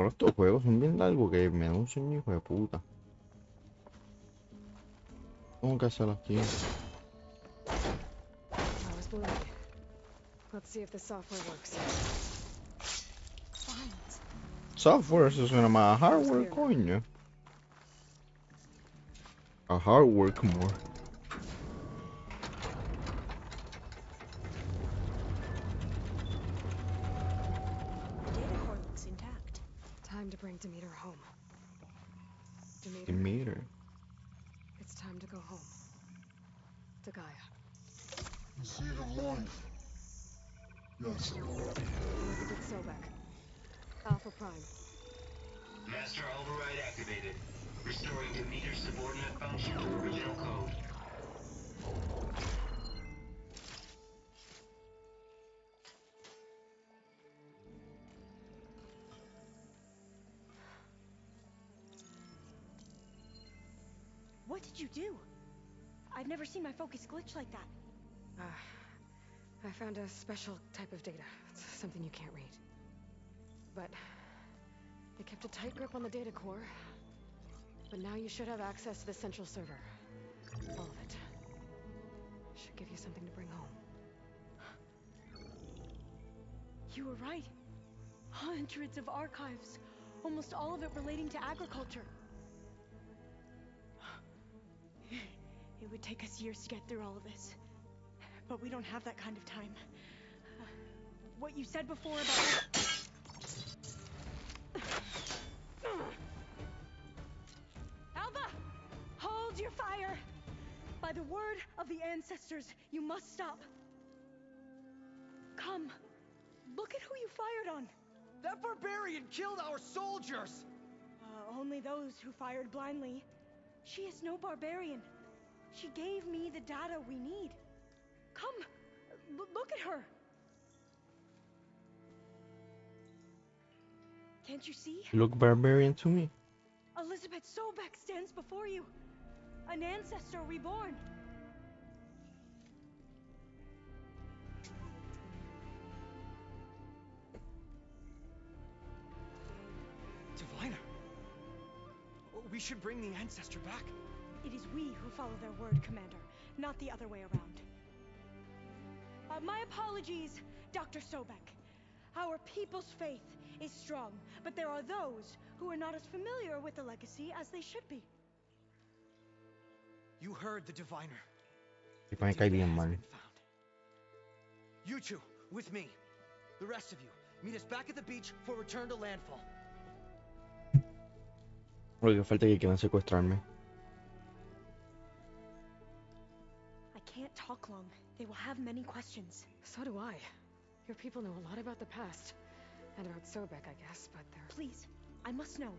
Mano, estos juegos son bien largos que me da un sueño hijo de puta. ¿Cómo que hacerlo aquí? Power's below. Let's see if the software works. Fine. Software, eso suena más a hardware, coño. A hardware more. The data core looks intact. Time to bring Demeter home. Demeter? Demeter. It's time to go home. To Gaia. The seed of life. Yes. Elizabeth Sobek. Alpha Prime. Master override activated. Restoring Demeter's subordinate function to original code. What did you do? I've never seen my focus glitch like that. I found a special type of data. It's something you can't read. But they kept a tight grip on the data core. But now you should have access to the central server. All of it. Should give you something to bring home. You were right. Hundreds of archives. Almost all of it relating to agriculture. It would take us years to get through all of this. But we don't have that kind of time. What you said before about... Alva! Hold your fire! By the word of the ancestors, you must stop. Come. Look at who you fired on. That barbarian killed our soldiers! Only those who fired blindly. She is no barbarian. She gave me the data we need. Come, look at her. Can't you see? Look barbarian to me. Elizabeth Sobek stands before you. An ancestor reborn. Diviner. We should bring the ancestor back. It is we who follow their word, Commander, not the other way around. My apologies, Dr. Sobek. Our people's faith is strong, but there are those who are not as familiar with the legacy as they should be. You heard the diviner. Tipo, me cae bien mal. You two, with me. The rest of you, meet us back at the beach for return to landfall. Lo que falta es que quieran secuestrarme. I can't talk long. They will have many questions. So do I. Your people know a lot about the past. And about Sobek, I guess, but they're... Please, I must know.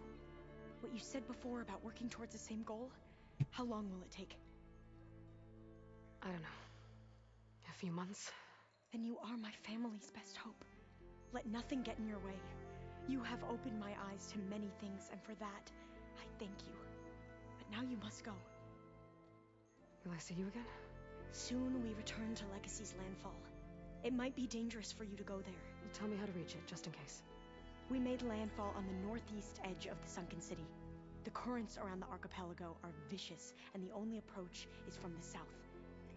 What you said before about working towards the same goal? How long will it take? I don't know. A few months? Then you are my family's best hope. Let nothing get in your way. You have opened my eyes to many things, and for that, I thank you. But now you must go. Will I see you again? Soon we return to Legacy's landfall. It might be dangerous for you to go there. Tell me how to reach it, just in case. We made landfall on the northeast edge of the sunken city. The currents around the archipelago are vicious, and the only approach is from the south.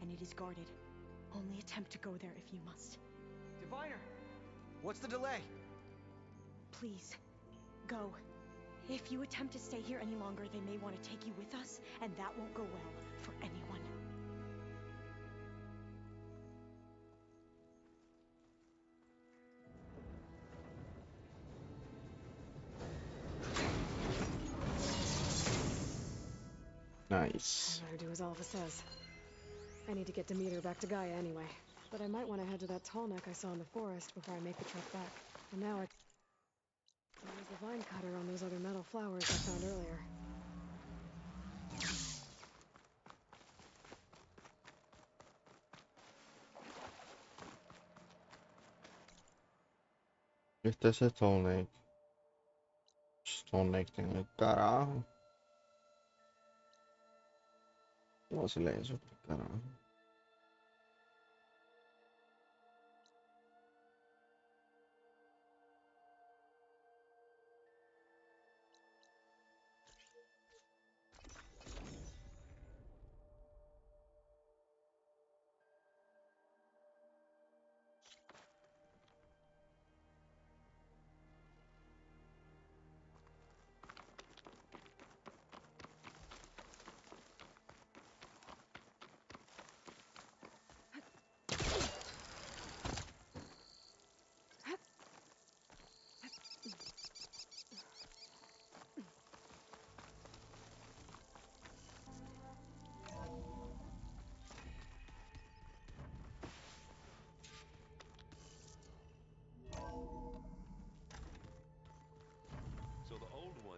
And it is guarded. Only attempt to go there if you must. Diviner! What's the delay? Please, go. If you attempt to stay here any longer, they may want to take you with us, and that won't go well for anyone. Nice. I better do as Alpha says. I need to get Demeter back to Gaia anyway. But I might want to head to that tall neck I saw in the forest before I make the trek back. And now I... There's the vine cutter on those other metal flowers I found earlier. Este es Stone Lake. Stone Lake en el carajo. ¿Cómo se lee eso? Carajo.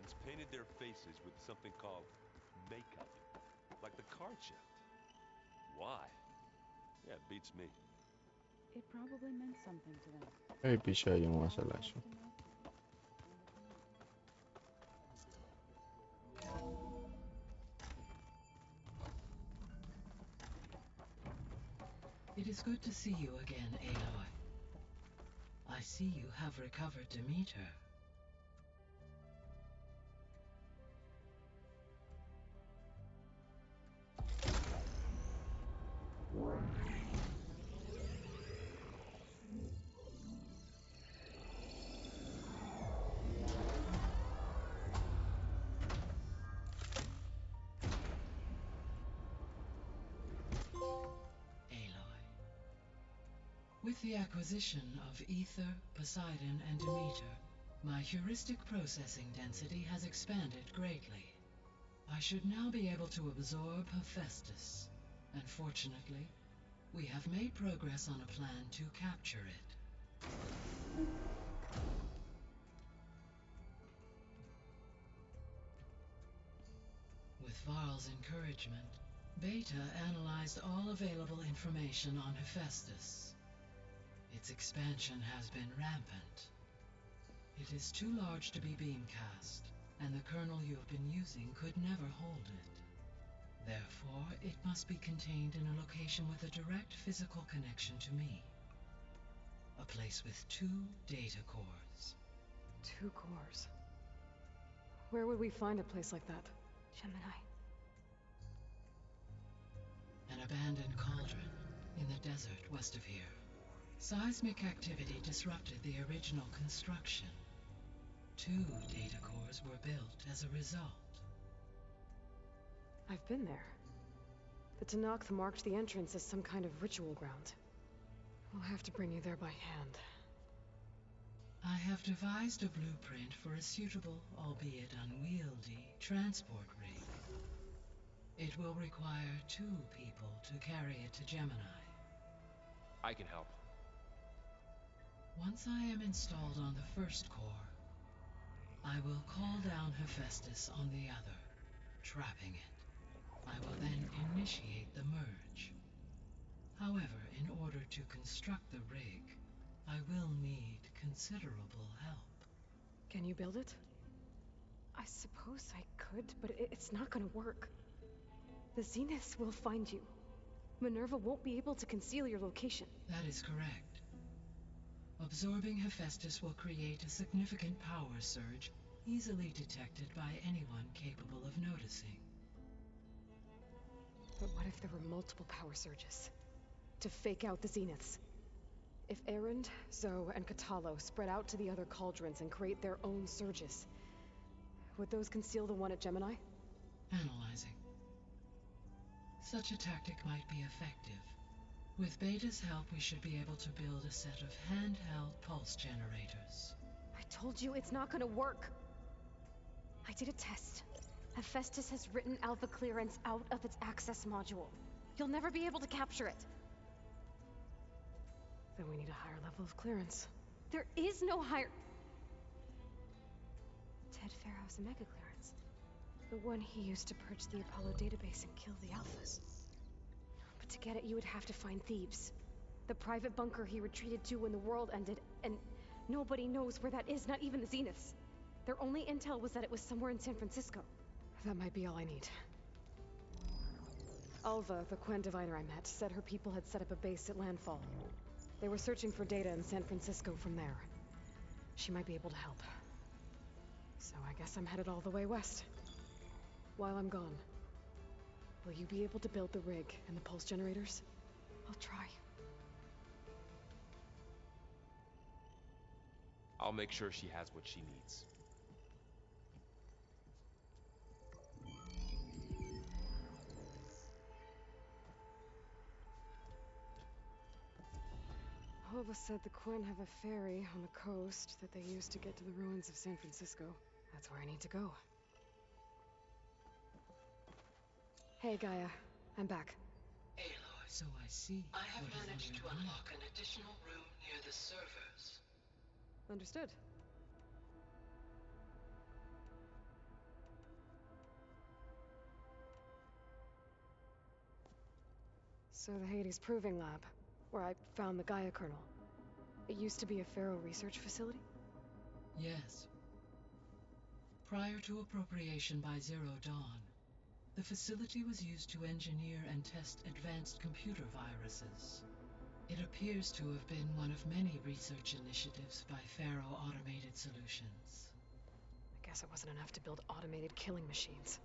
ones painted their faces with something called makeup. Like the card shift. Why? Yeah, it beats me. It probably meant something to them. Hey, picha, yo no voy a All hacer fast eso. enough. It is good to see you again, Aloy. I see you have recovered Demeter. With the acquisition of Ether, Poseidon, and Demeter, my heuristic processing density has expanded greatly. I should now be able to absorb Hephaestus, and fortunately, we have made progress on a plan to capture it. With Varl's encouragement, Beta analyzed all available information on Hephaestus. Its expansion has been rampant. It is too large to be beamcast, and the kernel you have been using could never hold it. Therefore, it must be contained in a location with a direct physical connection to me. A place with 2 data cores. 2 cores. Where would we find a place like that? Gemini. An abandoned cauldron in the desert west of here. Seismic activity disrupted the original construction. 2 data cores were built as a result. I've been there. The Tenakth marked the entrance as some kind of ritual ground. We'll have to bring you there by hand. I have devised a blueprint for a suitable, albeit unwieldy, transport rig. It will require 2 people to carry it to Gemini. I can help. Once I am installed on the first core, I will call down Hephaestus on the other, trapping it. I will then initiate the merge. However, in order to construct the rig, I will need considerable help. Can you build it? I suppose I could, but it's not gonna work. The Zeniths will find you. Minerva won't be able to conceal your location. That is correct. Absorbing Hephaestus will create a significant power surge, easily detected by anyone capable of noticing. But what if there were multiple power surges? To fake out the Zeniths? If Erend, Zoe, and Katalo spread out to the other cauldrons and create their own surges, would those conceal the one at Gemini? Analyzing. Such a tactic might be effective. With Beta's help, we should be able to build a set of handheld pulse generators. I told you it's not gonna work. I did a test. Hephaestus has written Alpha clearance out of its access module. You'll never be able to capture it. Then we need a higher level of clearance. There is no higher... Ted Farrow's Omega clearance. The one he used to purge the Apollo database and kill the Alphas. But to get it, you would have to find Thebes. The private bunker he retreated to when the world ended, and nobody knows where that is, not even the Zeniths. Their only intel was that it was somewhere in San Francisco. That might be all I need. Alva, the Quen diviner I met, said her people had set up a base at Landfall. They were searching for data in San Francisco from there. She might be able to help. So I guess I'm headed all the way west. While I'm gone, will you be able to build the rig and the pulse generators? I'll try. I'll make sure she has what she needs. Alva said the Quen have a ferry on the coast that they use to get to the ruins of San Francisco. That's where I need to go. Hey, Gaia. I'm back. Aloy, so I see. I have managed to unlock an additional room near the servers. Understood. So the Hades Proving Lab, where I found the Gaia kernel. It used to be a Pharaoh research facility? Yes. Prior to appropriation by Zero Dawn, the facility was used to engineer and test advanced computer viruses. It appears to have been one of many research initiatives by Pharaoh Automated Solutions. I guess it wasn't enough to build automated killing machines.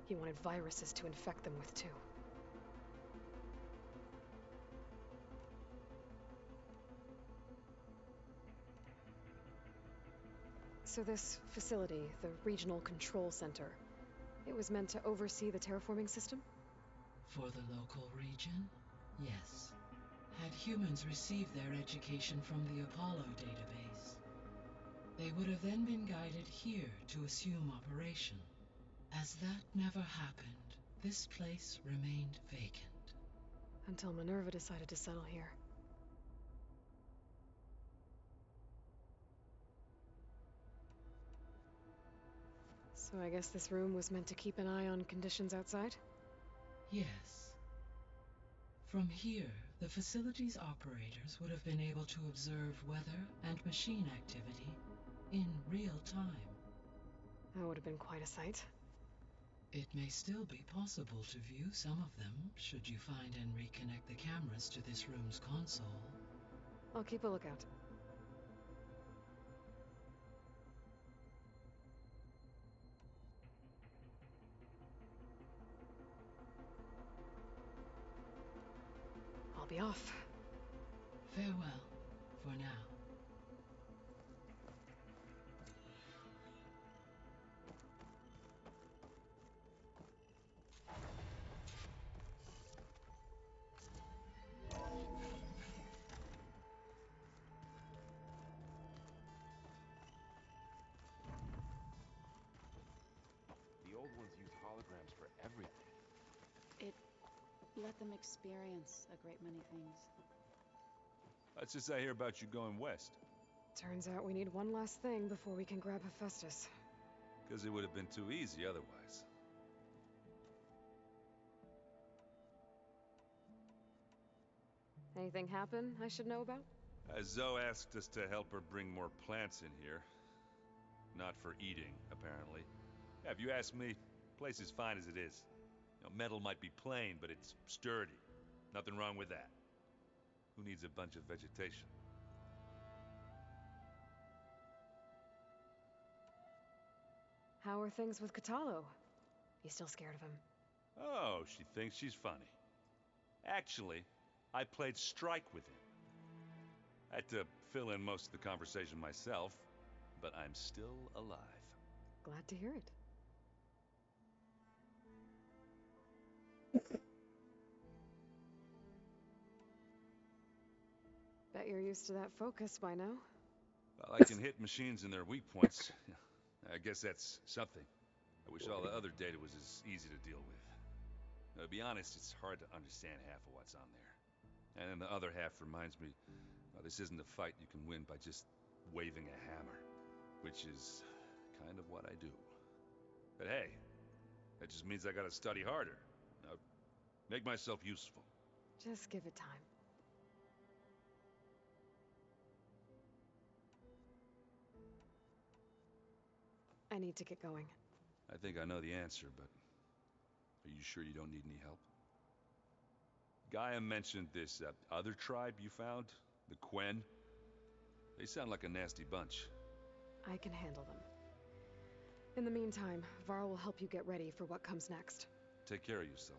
He wanted viruses to infect them with, too. So this facility, the Regional Control Center, it was meant to oversee the terraforming system? For the local region, yes. Had humans received their education from the Apollo database, they would have then been guided here to assume operation. As that never happened, this place remained vacant. Until Minerva decided to settle here. So I guess this room was meant to keep an eye on conditions outside? Yes. From here, the facility's operators would have been able to observe weather and machine activity in real time. That would have been quite a sight. It may still be possible to view some of them, should you find and reconnect the cameras to this room's console. I'll keep a lookout. I'll be off. Farewell, for now. The old ones used holograms for everything. It let them experience a great many things. Let's just I hear about you going west. Turns out we need one last thing before we can grab Hephaestus. Because it would have been too easy otherwise. Anything happen I should know about? Zoe asked us to help her bring more plants in here. Not for eating, apparently. Yeah, if you ask me, the place is fine as it is. You know, metal might be plain, but it's sturdy. Nothing wrong with that. Who needs a bunch of vegetation? How are things with Kotallo? You still scared of him? Oh, she thinks she's funny. Actually, I played strike with him. I had to fill in most of the conversation myself, but I'm still alive. Glad to hear it. Bet you're used to that focus by now. Well, I can hit machines in their weak points. I guess that's something. I wish all the other data was as easy to deal with. Now, to be honest, it's hard to understand half of what's on there. And then the other half reminds me, well, this isn't a fight you can win by just waving a hammer. Which is kind of what I do. But hey, that just means I gotta study harder. Now, make myself useful. Just give it time. I need to get going. I think I know the answer, but are you sure you don't need any help? Gaia mentioned this other tribe you found, the Quen. They sound like a nasty bunch. I can handle them. In the meantime, Varl will help you get ready for what comes next. Take care of yourself,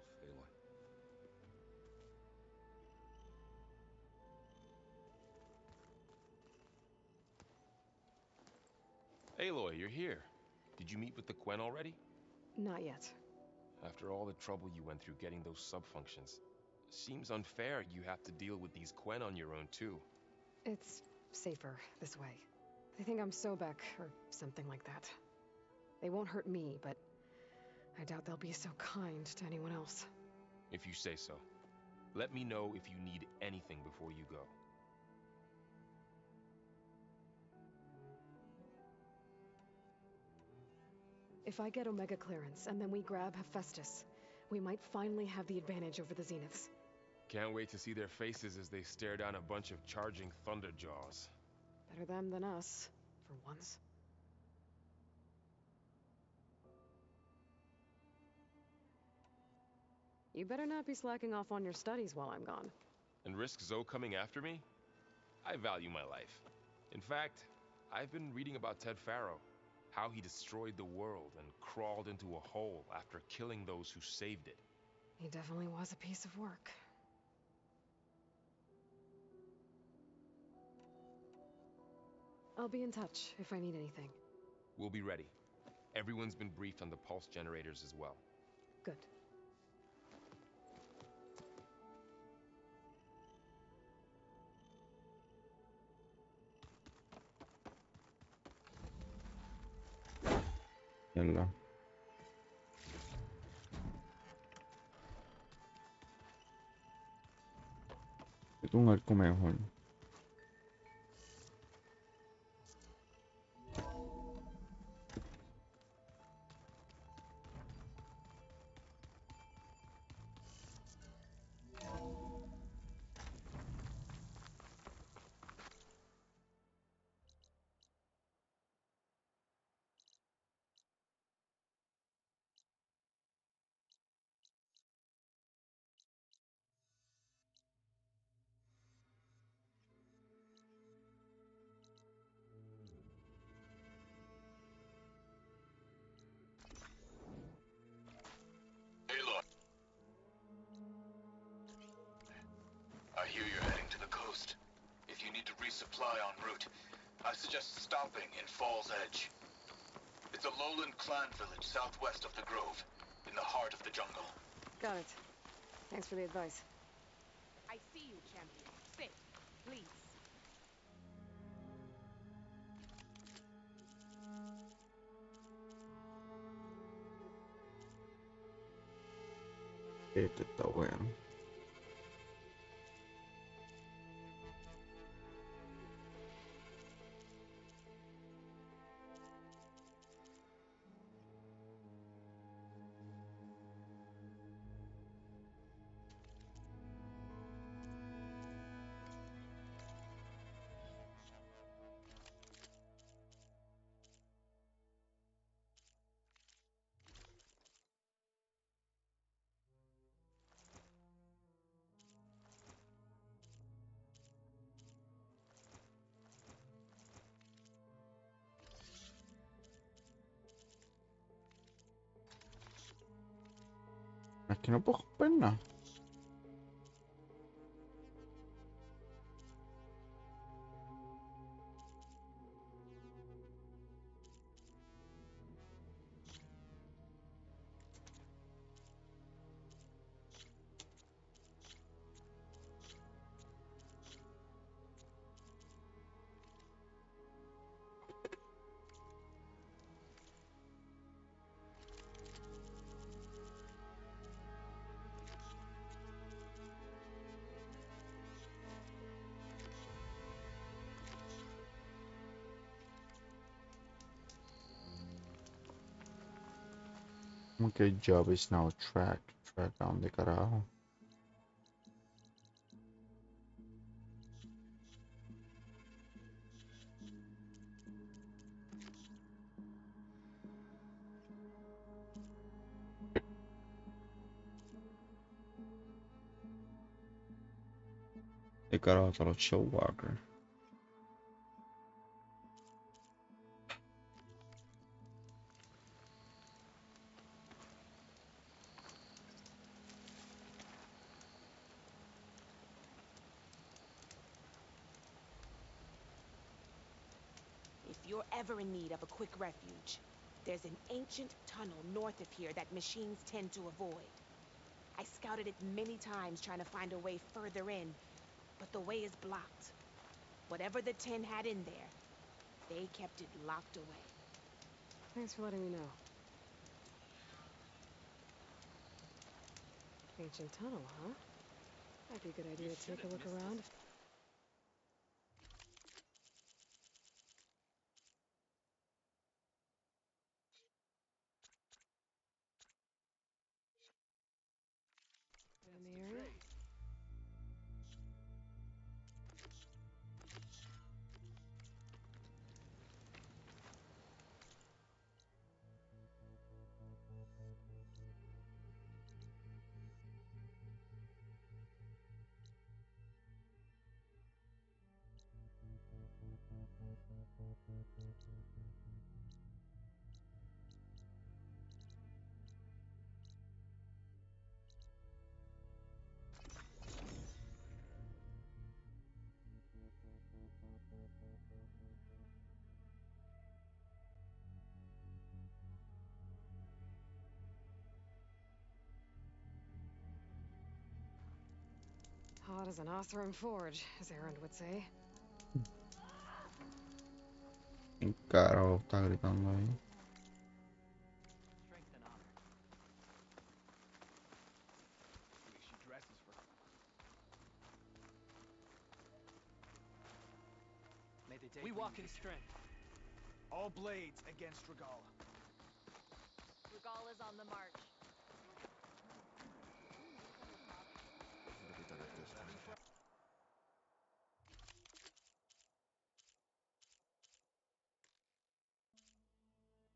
Aloy. Aloy, you're here. Did you meet with the Quen already? Not yet. After all the trouble you went through getting those sub-functions, seems unfair you have to deal with these Quen on your own too. It's safer this way. They think I'm Sobek, or something like that. They won't hurt me, but I doubt they'll be so kind to anyone else. If you say so. Let me know if you need anything before you go. If I get Omega clearance, and then we grab Hephaestus, we might finally have the advantage over the Zeniths. Can't wait to see their faces as they stare down a bunch of charging Thunderjaws. Better them than us, for once. You better not be slacking off on your studies while I'm gone. And risk Zoe coming after me? I value my life. In fact, I've been reading about Ted Faro, how he destroyed the world and crawled into a hole after killing those who saved it. He definitely was a piece of work. I'll be in touch if I need anything. We'll be ready. Everyone's been briefed on the pulse generators as well. Good. يلا. Itungal ko mehon. I hear you're heading to the coast. If you need to resupply en route, I suggest stopping in Falls Edge. It's a lowland clan village southwest of the Grove, in the heart of the jungle. Got it. Thanks for the advice. I see you, champion. Sit, please. Está bueno. Es que no puedo ver nada. Okay, job is now tracked. Track down de carajo. De carajo a los show walker. If you're ever in need of a quick refuge, there's an ancient tunnel north of here that machines tend to avoid. I scouted it many times trying to find a way further in, but the way is blocked. Whatever the Ten had in there, they kept it locked away. Thanks for letting me know. Ancient tunnel, huh? Might be a good idea to take a look around. In the area? lot is an Oseram forge, as Erend would say. ¿Quién carajo está gritando ahí? Strength and honor. The way she dresses for. May the day we walk in strength. All blades against Regala. Regala's on the march.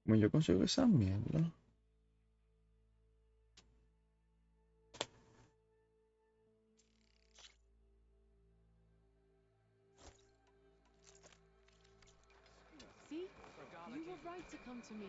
¿Cómo yo consigo esa mierda? See? You were right to come to me.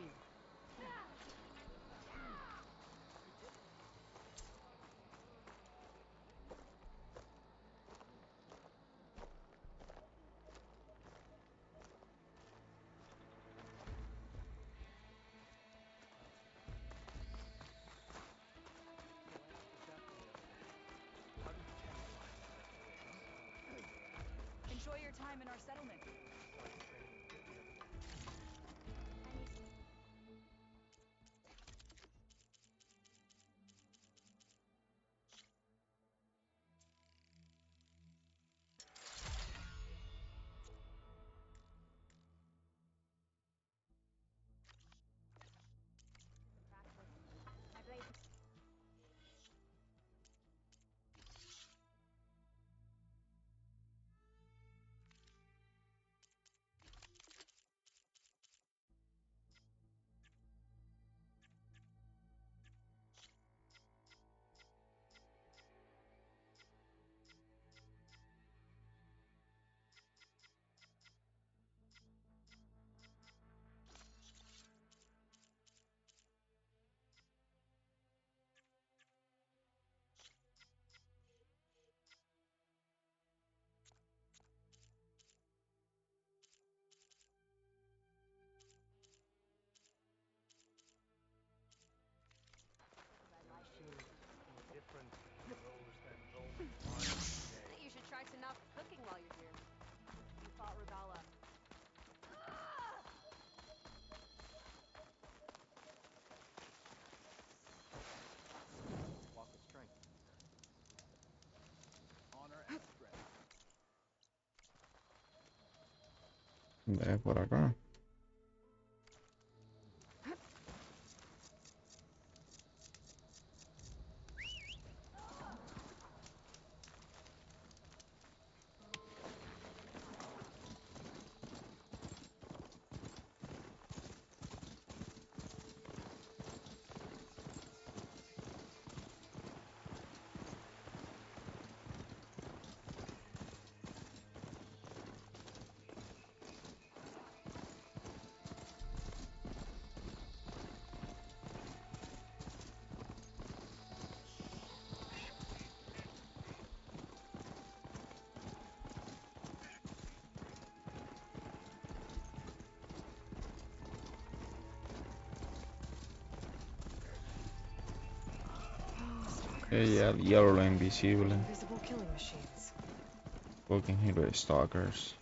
Enjoy your time in our settlement. You should try to not cooking while you're here. You fought Regala. Walk with strength. Honor and strength. Ve por acá. Ella, el diablo invisible. Invisible killing machines. Fucking hero stalkers.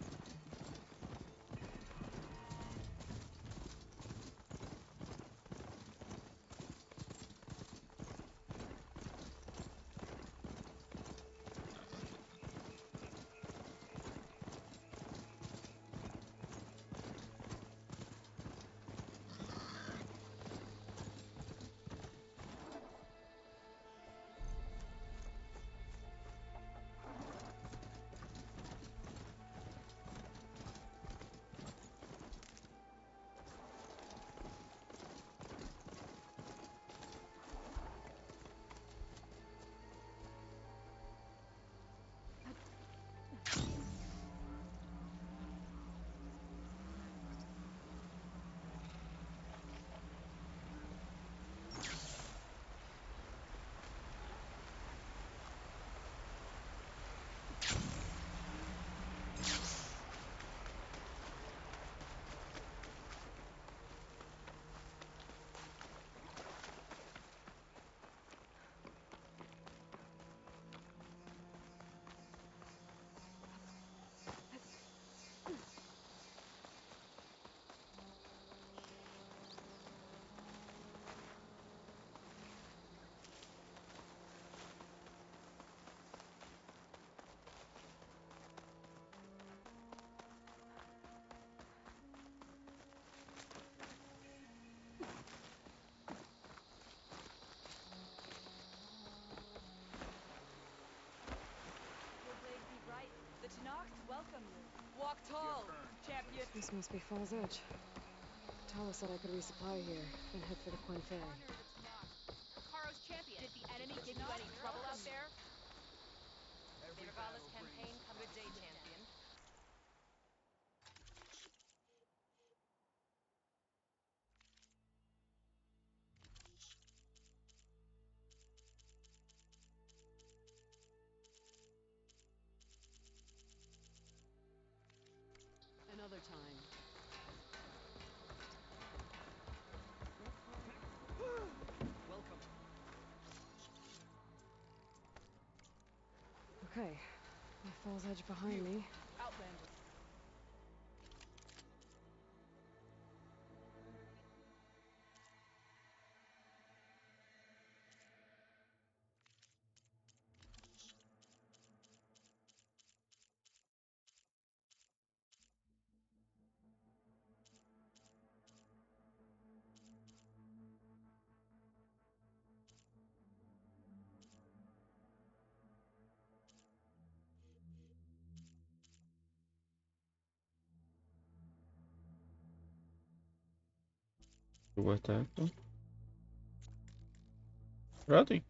Walk tall, champion. This must be Falls Edge. Tala said I could resupply here, then head for the Quen Ferry. Honor, it's locked. Karo's champion. Did the enemy give you any trouble out there? May Regala's campaign come. Good day, champion. Another time. Welcome. Okay, the Falls Edge behind me. Outlander. ¿Qué cuesta esto? Gratis.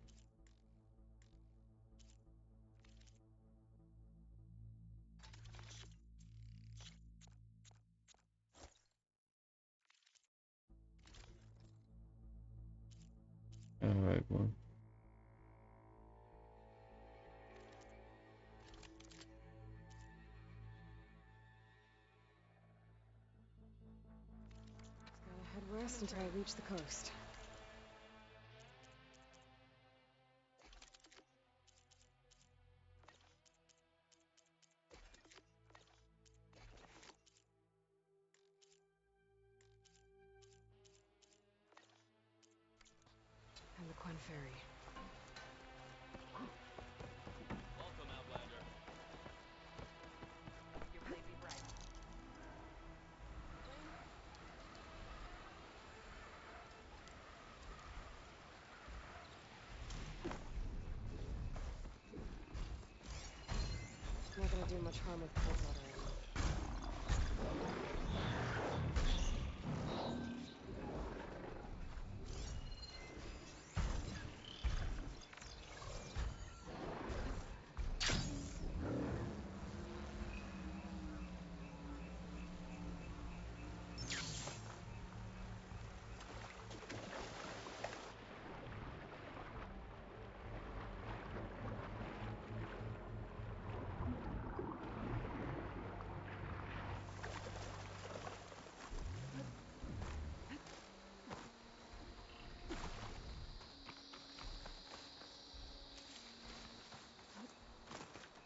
Alright, well. Gotta head west until I reach the coast. And the Quen Ferry. Welcome, Outlander. Your blade be bright. Not gonna do much harm with cold water ammo.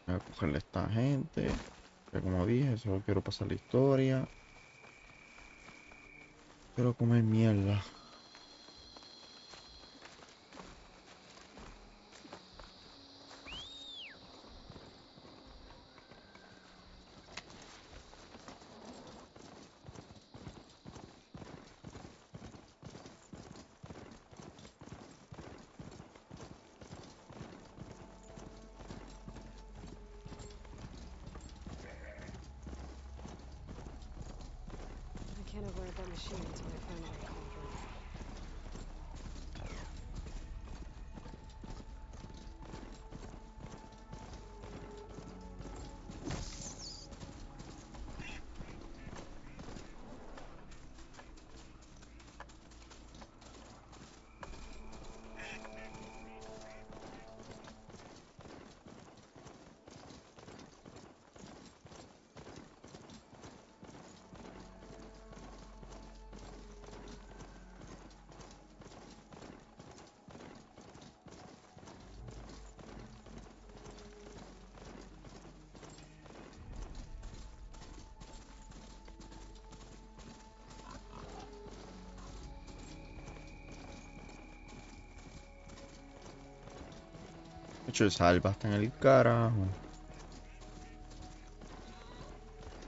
Voy a cogerle a esta gente. Que como dije, solo quiero pasar la historia. Quiero comer mierda. I can't override that machine until I find out call through. De hecho, salva hasta en el carajo.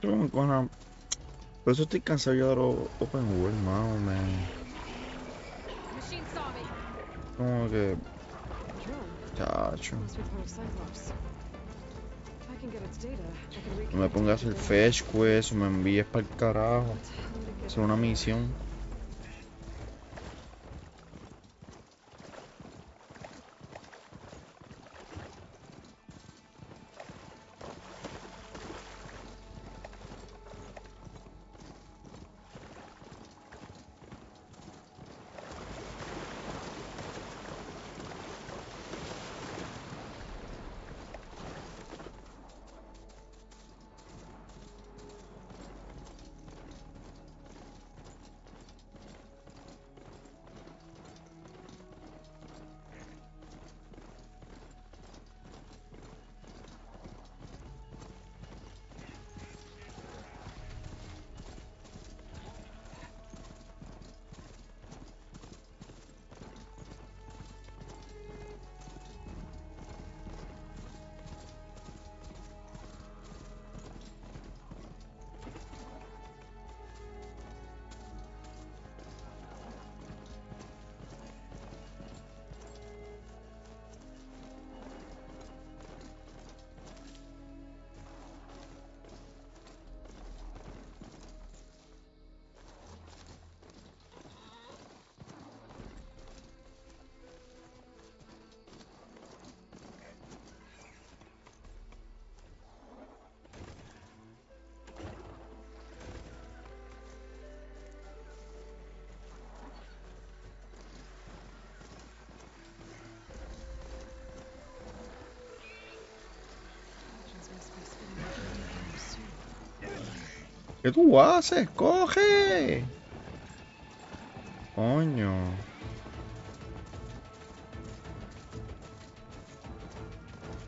Por eso estoy cansado yo de los open world, mano, man. Machine saw me. Como que... Drone. Chacho. Must be part of Cyclops. If I can get its data, I can No me pongas a hacer fetch quest o me envíes para el carajo. Hacer una misión. ¿Qué tú haces? ¡Coge! Coño.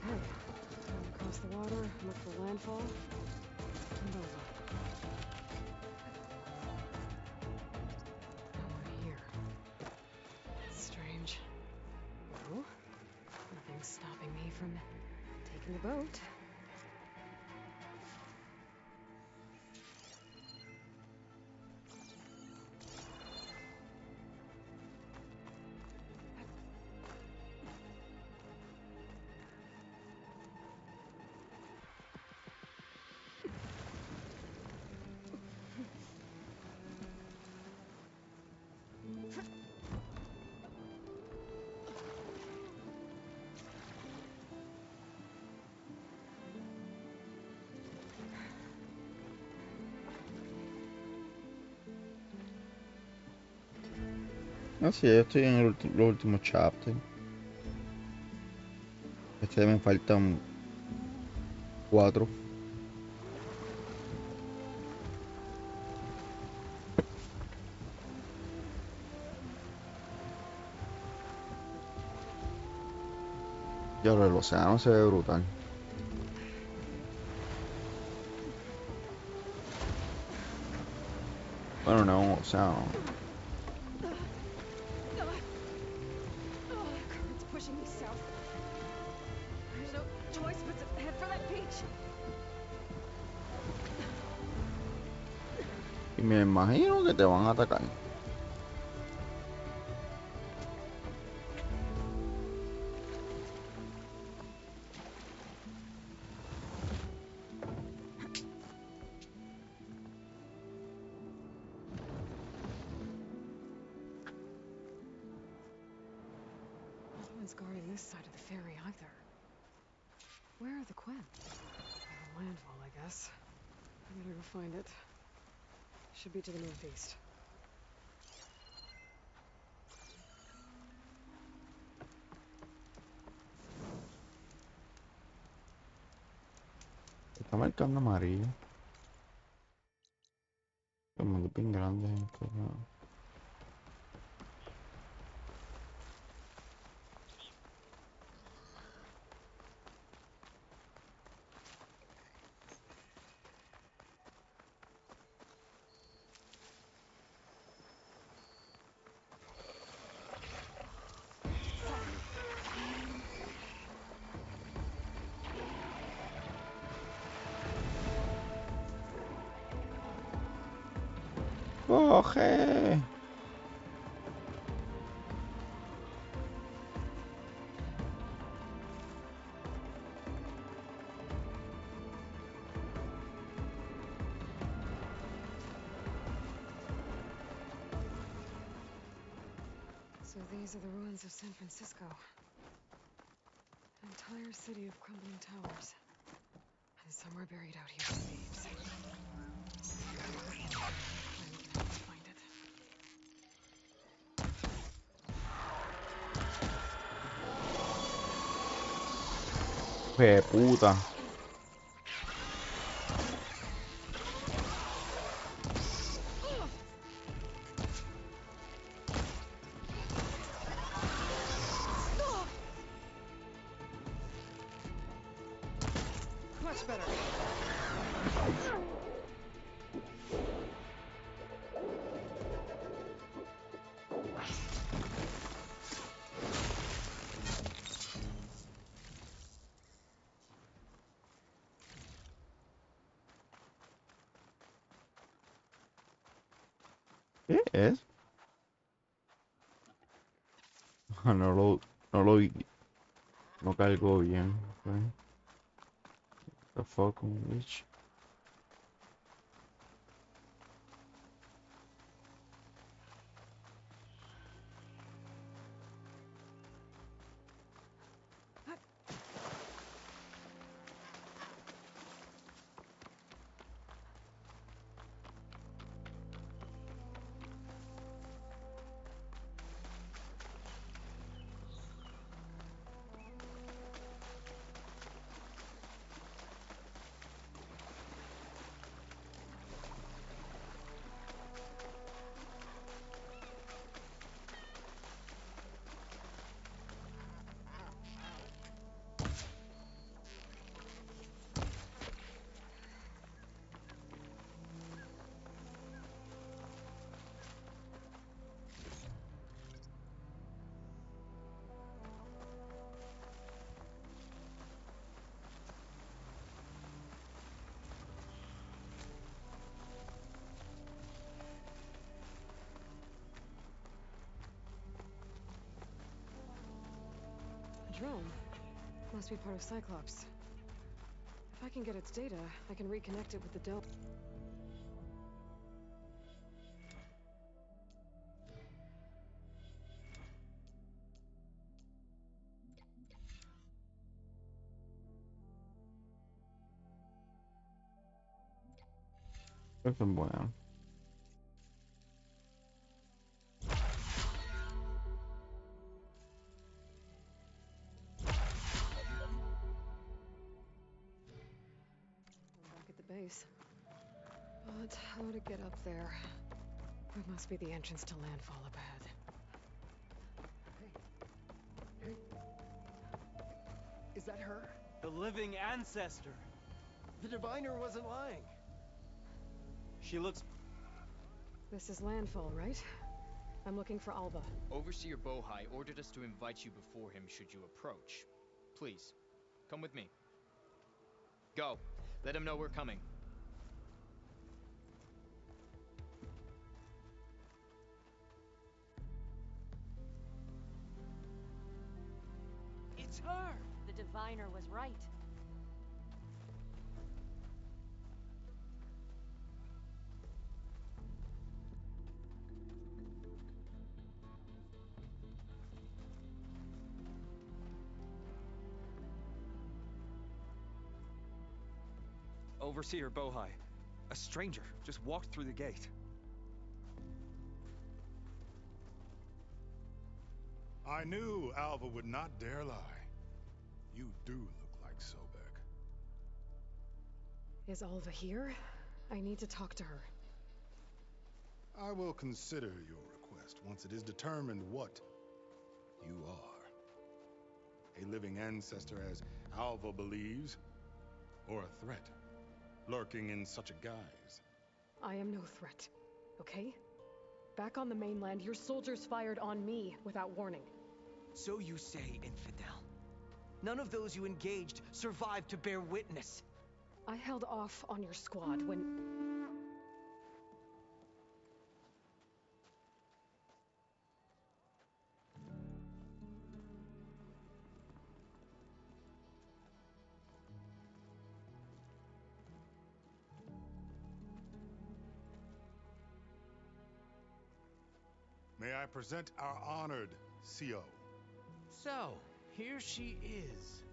Okay. Time to cross the water, look for landfall, and over. Now we're here. Strange. No, nothing's stopping me from taking the boat. Ah, sí, yo estoy en los últimos chapters. Me faltan 4. Y ahora el océano se ve brutal. Bueno, no es un océano. Current's pushing me south. There's no choice but to head for that beach. Y me imagino que te van a atacar. No one's guarding this side of the ferry either. Where are the Quen? By the landfall, I guess. I better go find it. Should be to the northeast. Está marcando amarillo. Como que bien grande esto, ¿no? ¡Coge! So these are the ruins of San Francisco. An entire city of crumbling towers. And somewhere buried out here are thieves. I'm gonna have to find it. Puta. Much better. ¿Qué es? No lo vi. No cargó bien. Okay. The fuck, bitch. A drone. Must be part of Cyclops. If I can get its data, I can reconnect it with the dome. Eso es bueno. Back at the base. But how to get up there? There must be the entrance to landfall up ahead. Hey. Is that her? The living ancestor. The diviner wasn't lying. She looks... This is landfall, right? I'm looking for Alva. Overseer Bohai ordered us to invite you before him should you approach. Please, come with me. Go. Let him know we're coming. It's her! The diviner was right. Overseer Bohai. A stranger just walked through the gate. I knew Alva would not dare lie. You do look like Sobek. Is Alva here? I need to talk to her. I will consider your request once it is determined what you are. A living ancestor, as Alva believes, or a threat, lurking in such a guise. I am no threat, okay? Back on the mainland, your soldiers fired on me without warning. So you say, infidel. None of those you engaged survived to bear witness. I held off on your squad when... May I present our honored CO? So, here she is,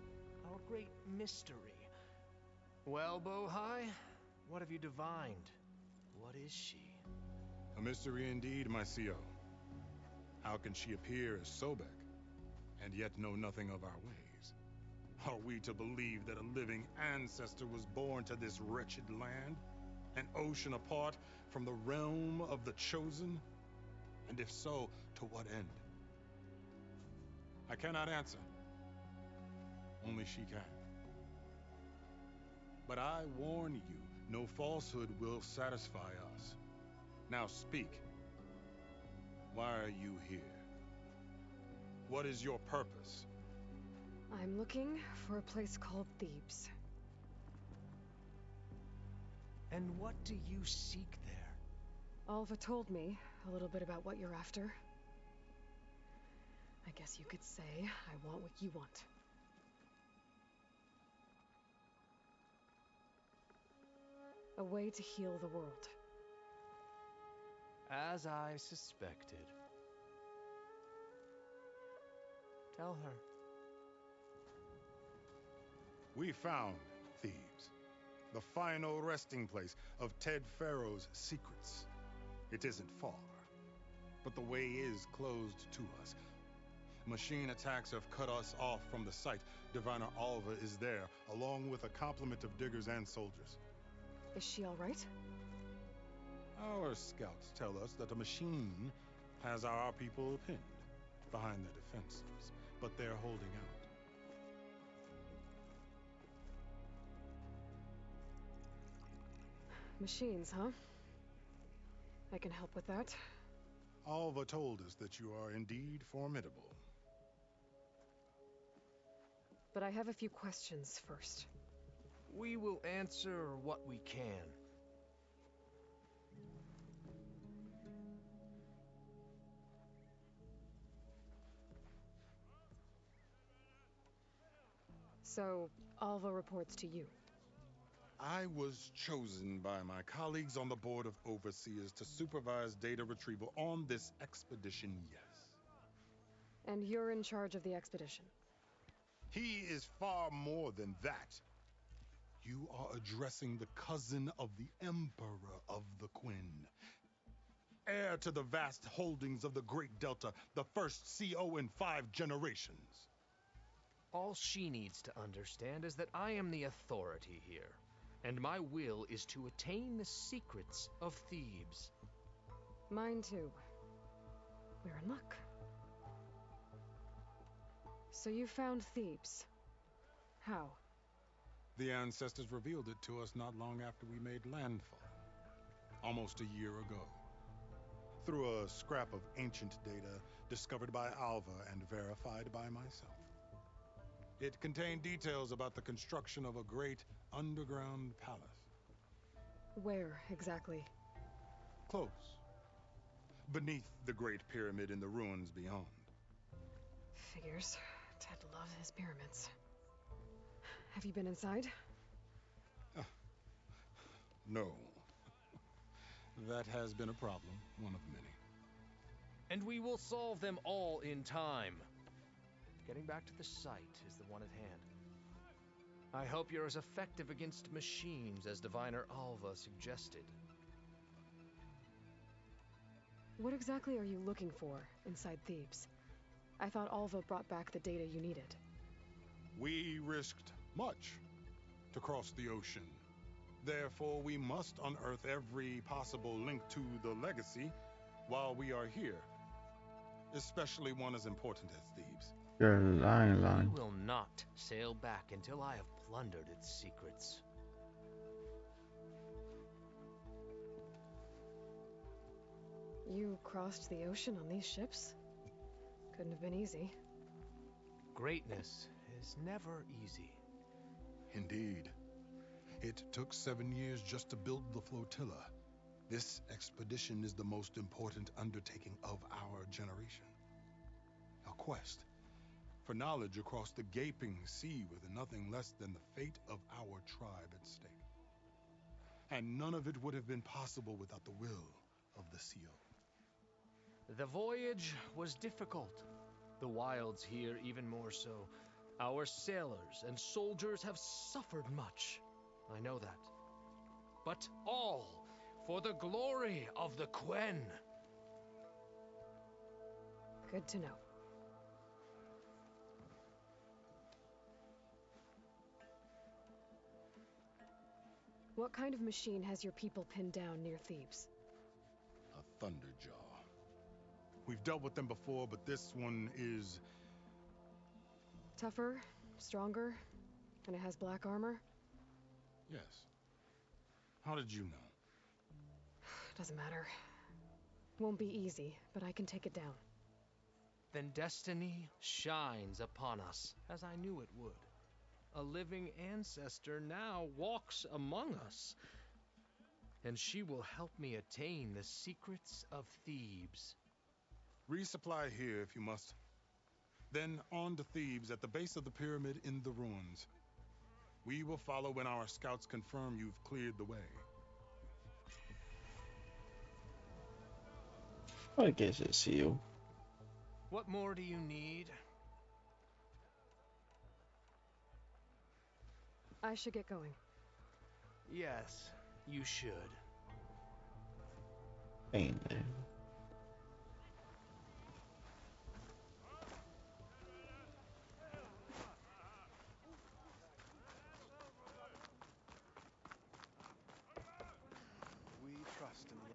our great mystery. Well, Bohai, what have you divined? What is she? A mystery indeed, my CO. How can she appear as Sobek, and yet know nothing of our ways? Are we to believe that a living ancestor was born to this wretched land? An ocean apart from the realm of the Chosen? And if so, to what end? I cannot answer. Only she can. But I warn you, no falsehood will satisfy us. Now speak. Why are you here? What is your purpose? I'm looking for a place called Thebes. And what do you seek there? Alva told me a little bit about what you're after. I guess you could say I want what you want. A way to heal the world. As I suspected. Tell her. We found Thebes, the final resting place of Ted Pharaoh's secrets. It isn't far, but the way is closed to us. Machine attacks have cut us off from the site. Diviner Alva is there, along with a complement of diggers and soldiers. Is she all right? Our scouts tell us that a machine has our people pinned behind their defenses, but they're holding out. Machines, huh? I can help with that. Alva told us that you are indeed formidable. But I have a few questions first. We will answer what we can. So, Alva reports to you. I was chosen by my colleagues on the Board of Overseers to supervise data retrieval on this expedition, yes. And you're in charge of the expedition? He is far more than that. You are addressing the cousin of the Emperor of the Quinn. Heir to the vast holdings of the Great Delta, the first CO in 5 generations. All she needs to understand is that I am the authority here, and my will is to attain the secrets of Thebes. Mine too. We're in luck. So you found Thebes. How? The ancestors revealed it to us not long after we made landfall. Almost a year ago. Through a scrap of ancient data discovered by Alva and verified by myself. It contained details about the construction of a great underground palace. Where, exactly? Close. Beneath the Great Pyramid in the ruins beyond. Figures. Ted loves his pyramids. Have you been inside? No. That has been a problem, one of many. And we will solve them all in time. Getting back to the site is the one at hand. I hope you're as effective against machines as Diviner Alva suggested. What exactly are you looking for inside Thebes? I thought Alva brought back the data you needed. We risked much to cross the ocean. Therefore, we must unearth every possible link to the legacy while we are here. Especially one as important as Thebes. You're lying. We will not sail back until I have plundered its secrets. You crossed the ocean on these ships? Couldn't have been easy. Greatness is never easy. Indeed. It took 7 years just to build the flotilla. This expedition is the most important undertaking of our generation. A quest for knowledge across the gaping sea with nothing less than the fate of our tribe at stake. And none of it would have been possible without the will of the CO. The voyage was difficult. The wilds here even more so. Our sailors and soldiers have suffered much. I know that. But all for the glory of the Quen. Good to know. What kind of machine has your people pinned down near Thebes? A Thunderjaw. We've dealt with them before, but this one is... Tougher, stronger, and it has black armor? Yes. How did you know? Doesn't matter. Won't be easy, but I can take it down. Then destiny shines upon us, as I knew it would. A living ancestor now walks among us, and she will help me attain the secrets of Thebes. Resupply here if you must. Then on to Thebes at the base of the pyramid in the ruins. We will follow when our scouts confirm you've cleared the way. I guess it's you. What more do you need? I should get going. Yes, you should. Ain't there? We trust in the...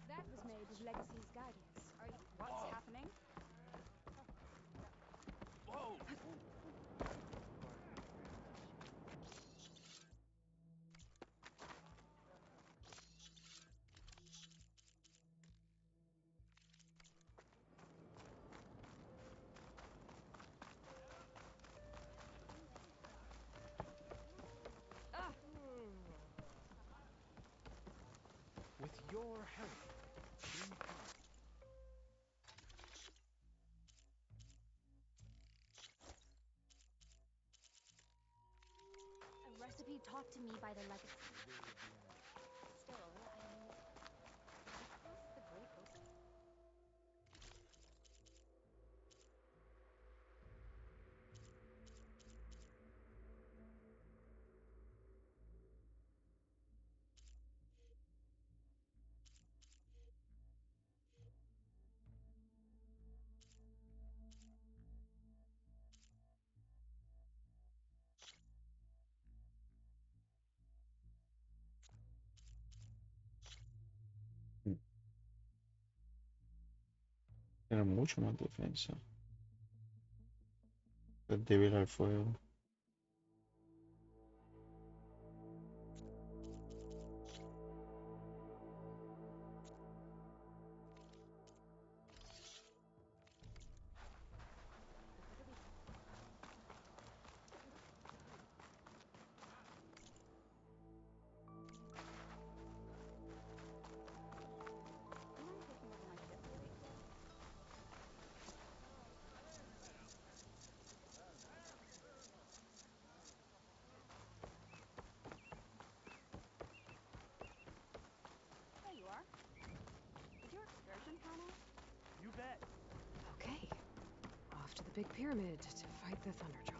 That was made with Legacy's guidance. Are you... What's happening? Whoa! Ah! With your help, we can. A recipe taught to me by the Legacy. Still, I mean... Across the Great Ocean? Tiene mucho más defensa. Es débil al fuego. big pyramid to fight the Thunderjaw.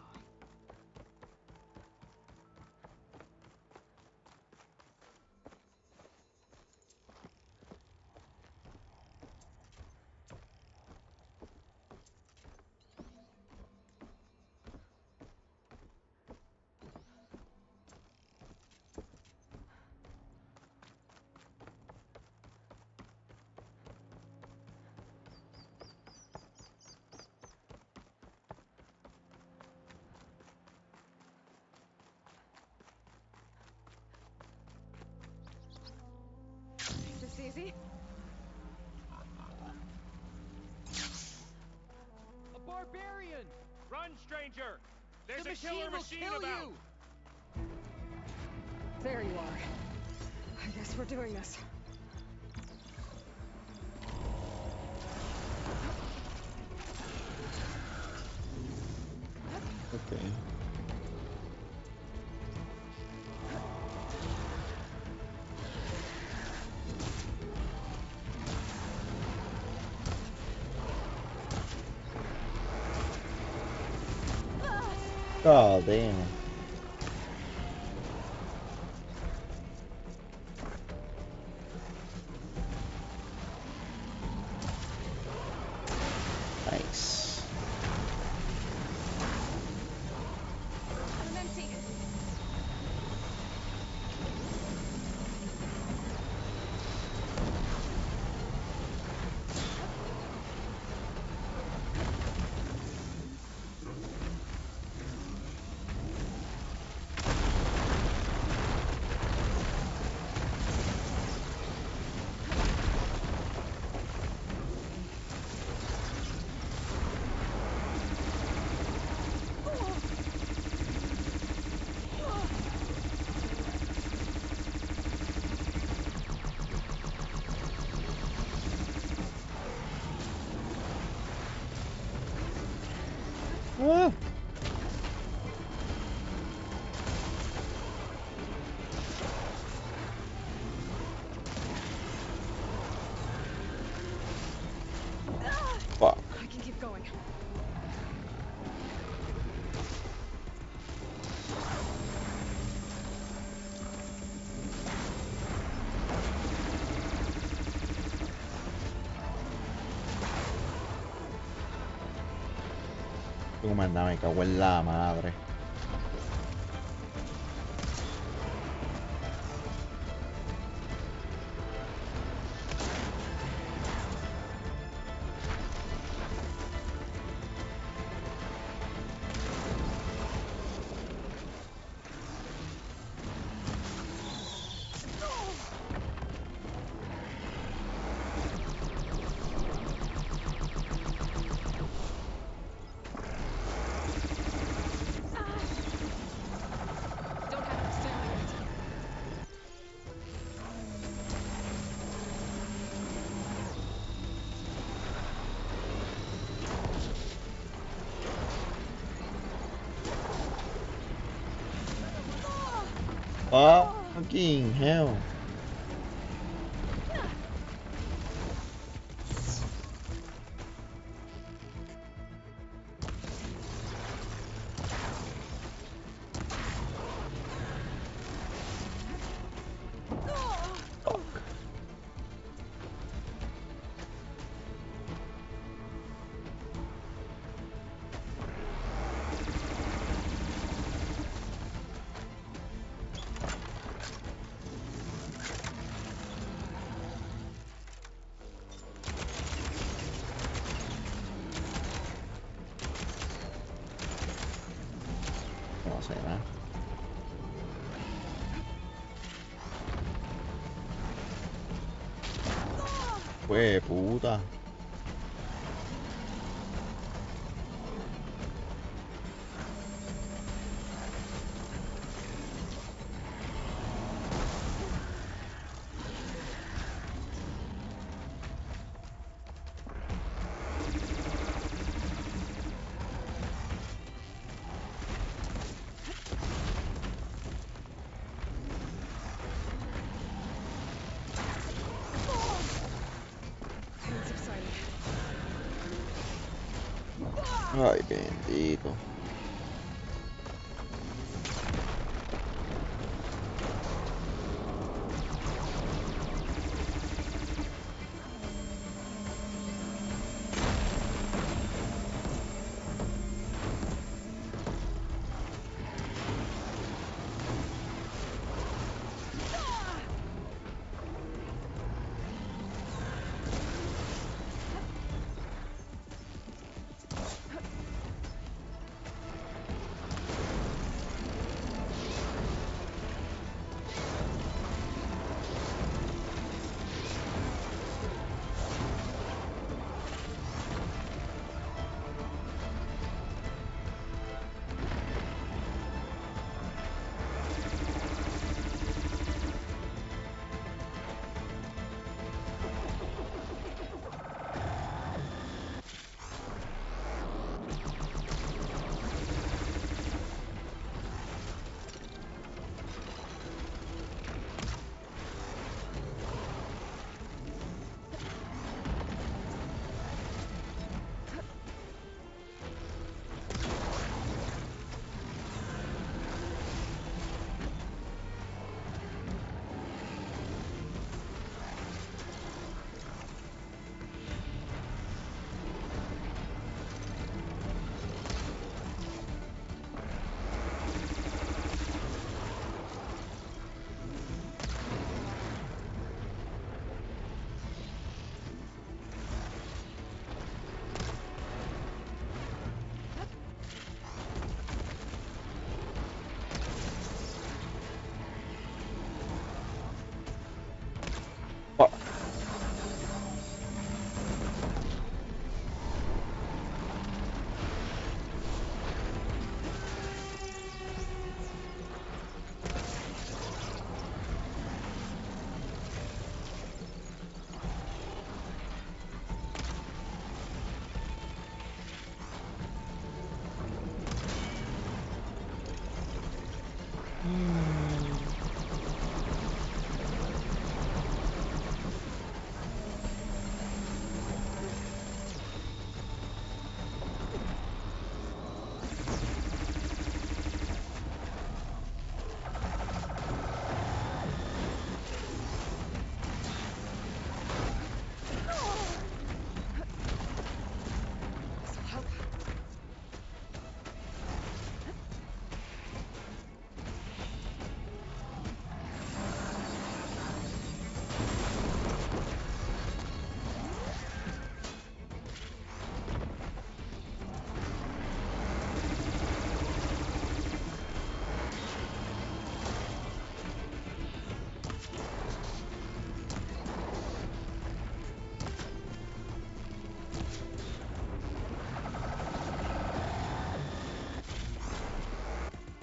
Easy. A barbarian! Run, stranger! There's The a killer will machine kill about! You. There you are. I guess we're doing this. Okay. Oh, damn. Nice. I'm empty. Ah. Fuck. I can keep going. Tu manda, me cago en la madre. Fucking hell. No sé nada. Fue puta. Pain subsided. Ay, bendito.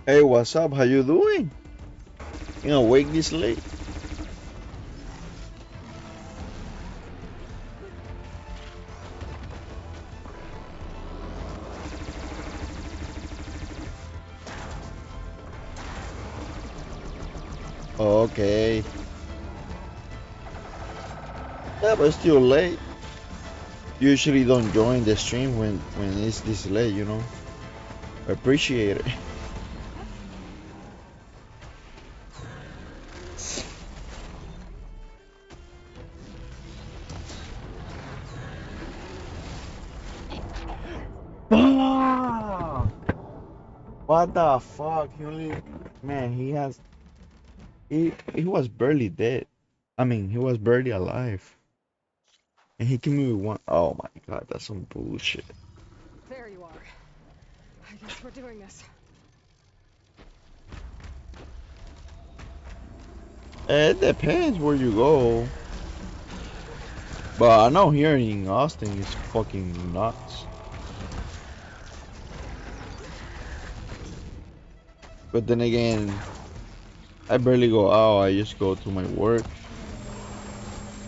Hey, what's up? How you doing? You know, wake this late? Okay. Yeah, but still late. Usually don't join the stream when it's this late, you know. I appreciate it. Fuck! What the fuck? He only, man, he was barely dead. I mean, he was barely alive. And he came with one. Oh my god, that's some bullshit. There you are. I guess we're doing this. It depends where you go. But I know here in Austin it's fucking nuts. But then again, I barely go out. I just go to my work.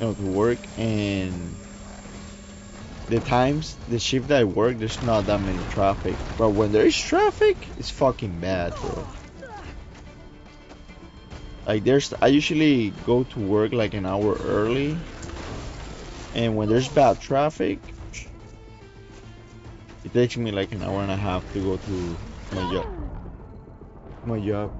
You know, to work, and the shift that I work, there's not that many traffic. But when there is traffic, it's fucking bad, bro. Like I usually go to work like an hour early, and when there's bad traffic, It takes me like an hour and a half to go to my job. My job.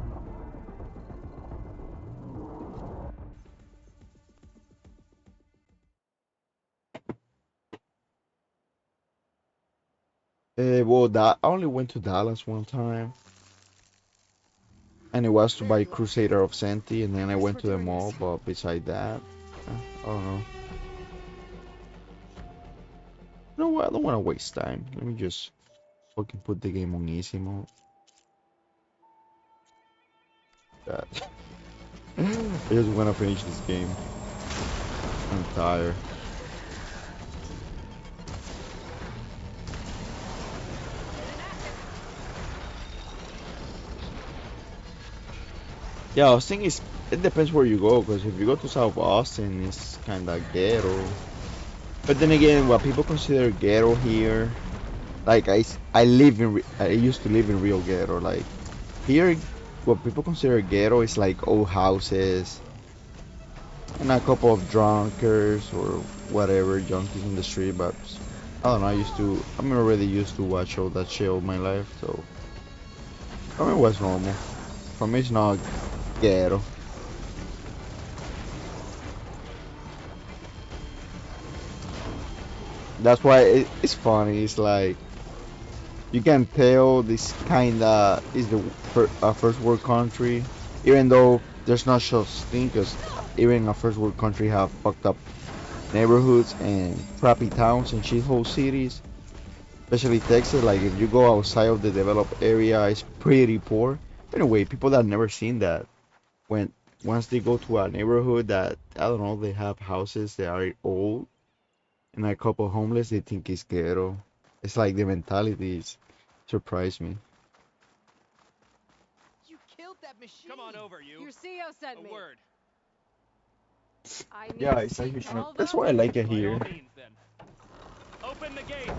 Well, that I only went to Dallas one time, and it was to buy Crusader of Senti, and then I went to the mall. But beside that, I don't know. You know what? I don't want to waste time. Let me just fucking put the game on easy mode. That. I just want to finish this game. I'm tired. Yeah, I was thinking it depends where you go, because if you go to South Austin, it's kind of ghetto. But then again, what people consider ghetto here, like I used to live in real ghetto. Like here, what people consider ghetto is like old houses and a couple of drunkards or whatever junkies in the street. But I don't know. I'm already used to watch all that shit all my life, so I mean, it was normal. For me, it's not ghetto. That's why it's funny. It's like you can tell this kinda is the first world country, even though there's not such thing. Cause even a first world country have fucked up neighborhoods and crappy towns and shithole cities. Especially Texas. Like if you go outside of the developed area, it's pretty poor. Anyway, people that never seen that when once they go to a neighborhood that I don't know, they have houses that are old and a couple homeless, they think it's ghetto. It's like the mentality is surprised me. You killed that machine. Come on over, you. Your CEO sent me. A word. I need Yeah, to it's see like Alva. that's why I like it By here. all means, then. Open the gates.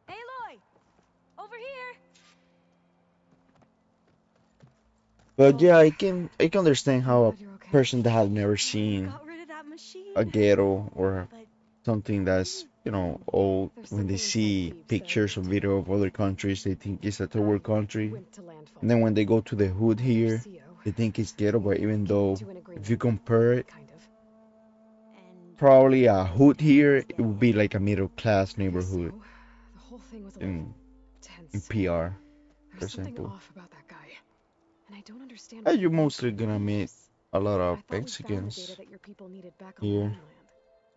Aloy! Over here! But yeah, I can understand how a person that has never seen Got rid of that machine. a ghetto or something that's old, when they see pictures or video of other countries, they think it's a third world country. And then when they go to the hood here, they think it's ghetto. But even though if you compare it, probably a hood here, it would be like a middle class neighborhood The whole thing was a little in tense. PR, for There's something example. off about that guy, and I don't understand. And you're mostly gonna meet a lot of I thought we found the Mexicans data that your people needed back on the here. mainland.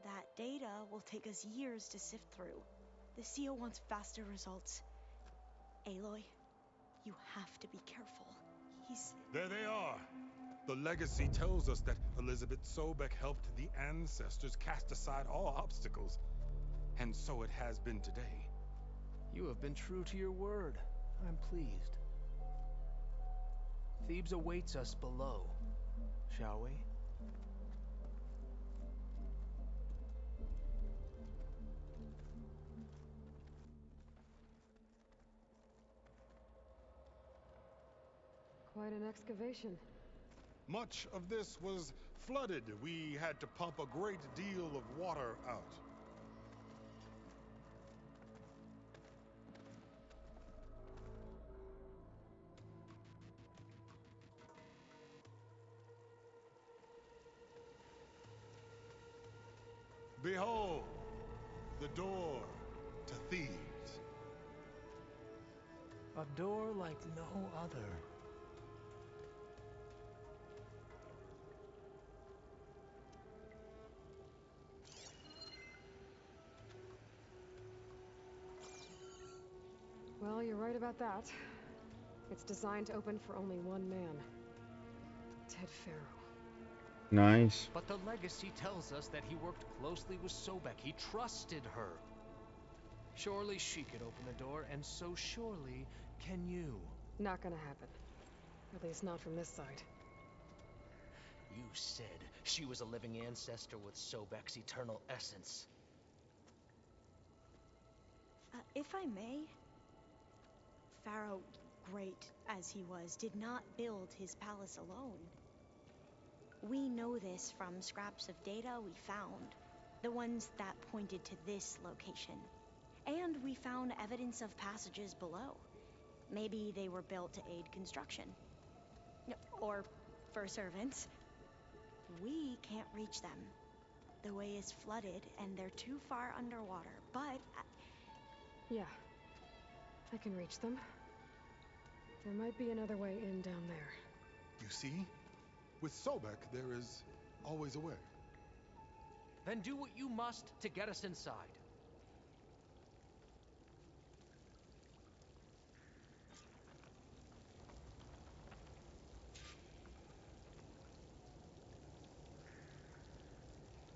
That data will take us years to sift through. The CEO wants faster results. Aloy, you have to be careful. There they are. The legacy tells us that Elizabeth Sobek helped the ancestors cast aside all obstacles. And so it has been today. You have been true to your word. I'm pleased. Thebes awaits us below, shall we? Quite an excavation. Much of this was flooded. We had to pump a great deal of water out. Behold, the door to Thebes. A door like no other. Well, you're right about that. It's designed to open for only one man. Ted Faro. Nice. But the legacy tells us that he worked closely with Sobek. He trusted her. Surely she could open the door, and so surely can you. Not gonna happen. At least not from this side. You said she was a living ancestor with Sobek's eternal essence. If I may, Pharaoh, great as he was, did not build his palace alone. We know this from scraps of data we found. The ones that pointed to this location. And we found evidence of passages below. Maybe they were built to aid construction. Or for servants. We can't reach them. The way is flooded and they're too far underwater, but... Yeah. I can reach them. There might be another way in down there. You see? With Sobek, there is always a way. Then do what you must to get us inside.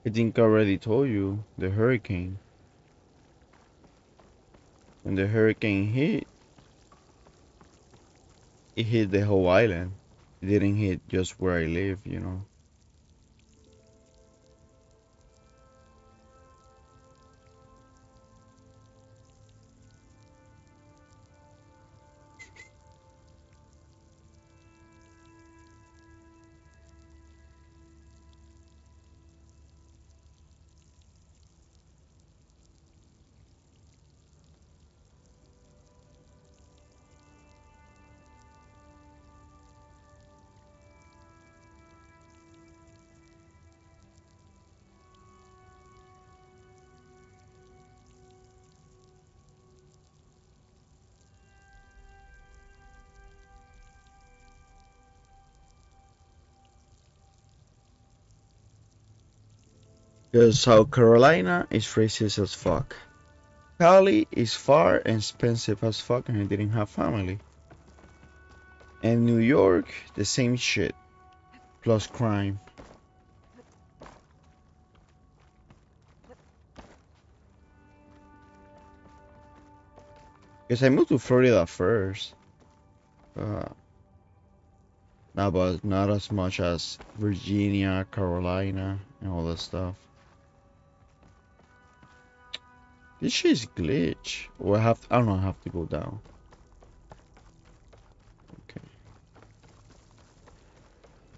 I think I already told you, the hurricane. When the hurricane hit, it hit the whole island. It didn't hit just where I live, you know. Because South Carolina is racist as fuck. Cali is far and expensive as fuck and I didn't have family. And New York, the same shit. Plus crime. Because I moved to Florida first. No, but not as much as Virginia, Carolina, and all that stuff. This shit is glitch. Or I don't know, I have to go down. Okay.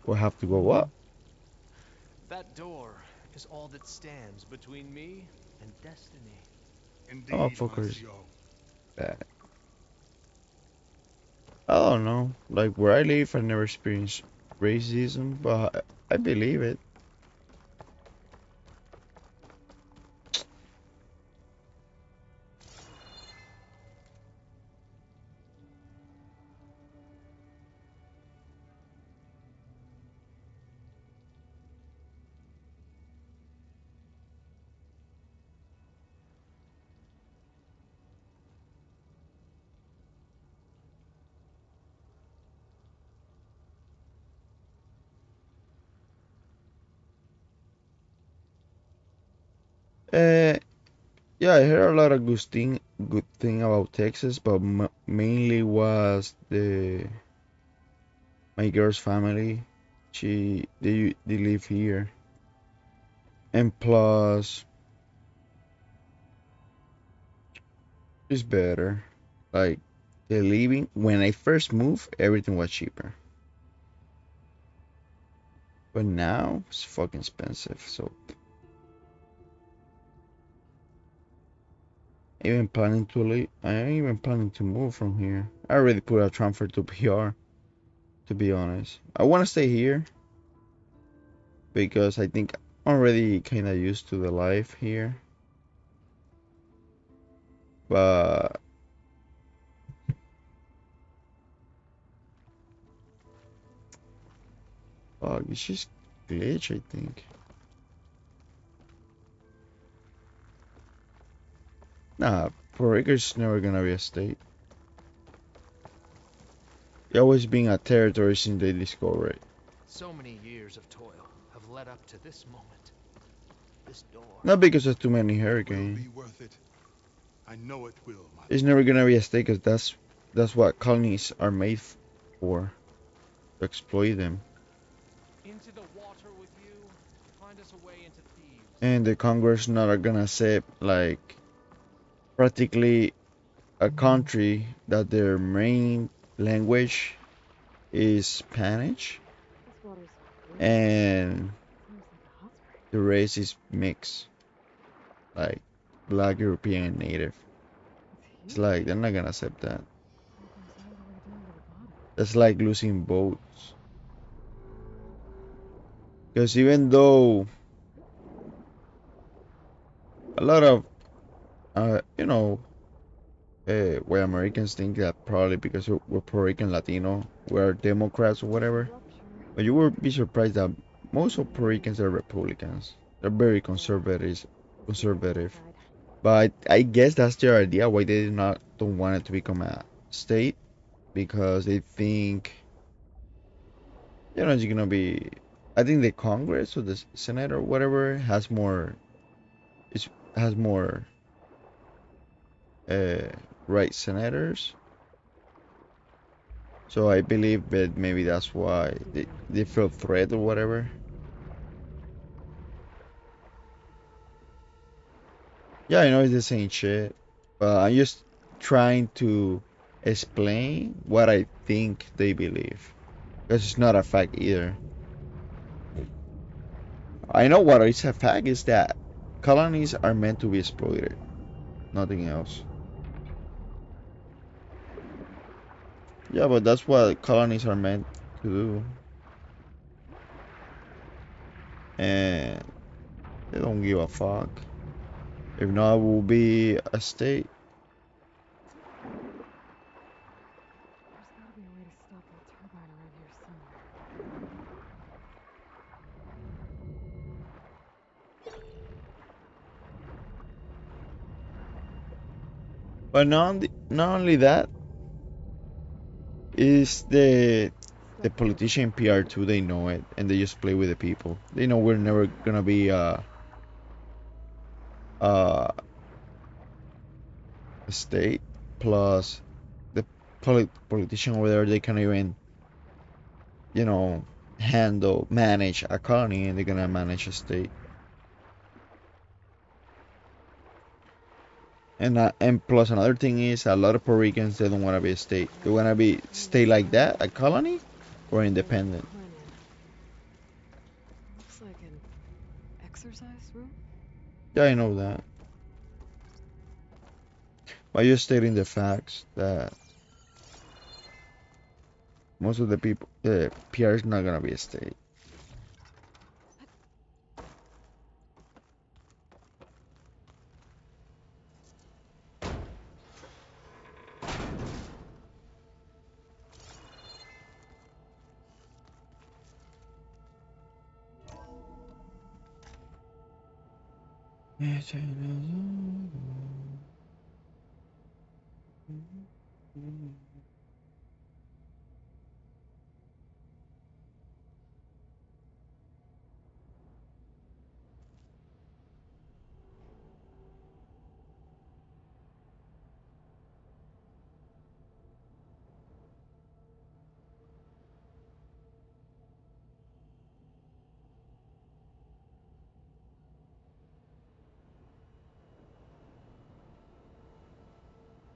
We'll have to go up. That door is all that stands between me and destiny. Indeed, Oh, fuckers. Monsieur. Bad. I don't know. Like where I live, I never experienced racism, but I believe it. Uh, yeah, I heard a lot of good thing about Texas, but mainly was my girl's family. They live here, and plus it's better. Like the living when I first moved, everything was cheaper, but now it's fucking expensive. So even planning to leave, I am even planning to move from here. I already put a transfer to PR. To be honest, I want to stay here because I think I'm already kind of used to the life here. But it's just glitch, I think. Nah, Puerto Rico's never gonna be a state. It's always been a territory since they discovered it. So many years of toil have led up to this moment. This door. Not because of too many hurricanes. Be worth it. I know it will. It's never gonna be a state because that's what colonies are made for. To exploit them. Into the water with you, find us a way into Thebes. And the Congress not gonna accept like practically a country that their main language is Spanish and the race is mixed. like Black, European, and Native. It's like they're not gonna accept that. That's like losing votes. Because even though a lot of you know, white Americans think that probably because we're Puerto Rican Latino, we're Democrats or whatever. But you will be surprised that most of Puerto Ricans are Republicans. They're very conservative. But I guess that's their idea why they don't want it to become a state because they think it's gonna be. I think the Congress or the Senate or whatever has more uh, right senators. So I believe that maybe that's why they feel threat or whatever. Yeah, I know it's the same shit, but I'm just trying to explain what I think they believe. Because it's not a fact either. I know what is a fact is that colonies are meant to be exploited, nothing else. Yeah, but that's what colonies are meant to do. And they don't give a fuck. If not, it will be a state. But not only that, is the politician PR too. They know it, and they just play with the people. They know we're never gonna be a state. Plus, the politician over there, they can even manage a colony, and they're gonna manage a state. And plus another thing is a lot of Puerto Ricans they don't want to be a state. They want to be stay like that, a colony, or independent. Looks like an exercise room. Yeah, I know that. But you're stating the facts that most of the people, the PR is not gonna be a state.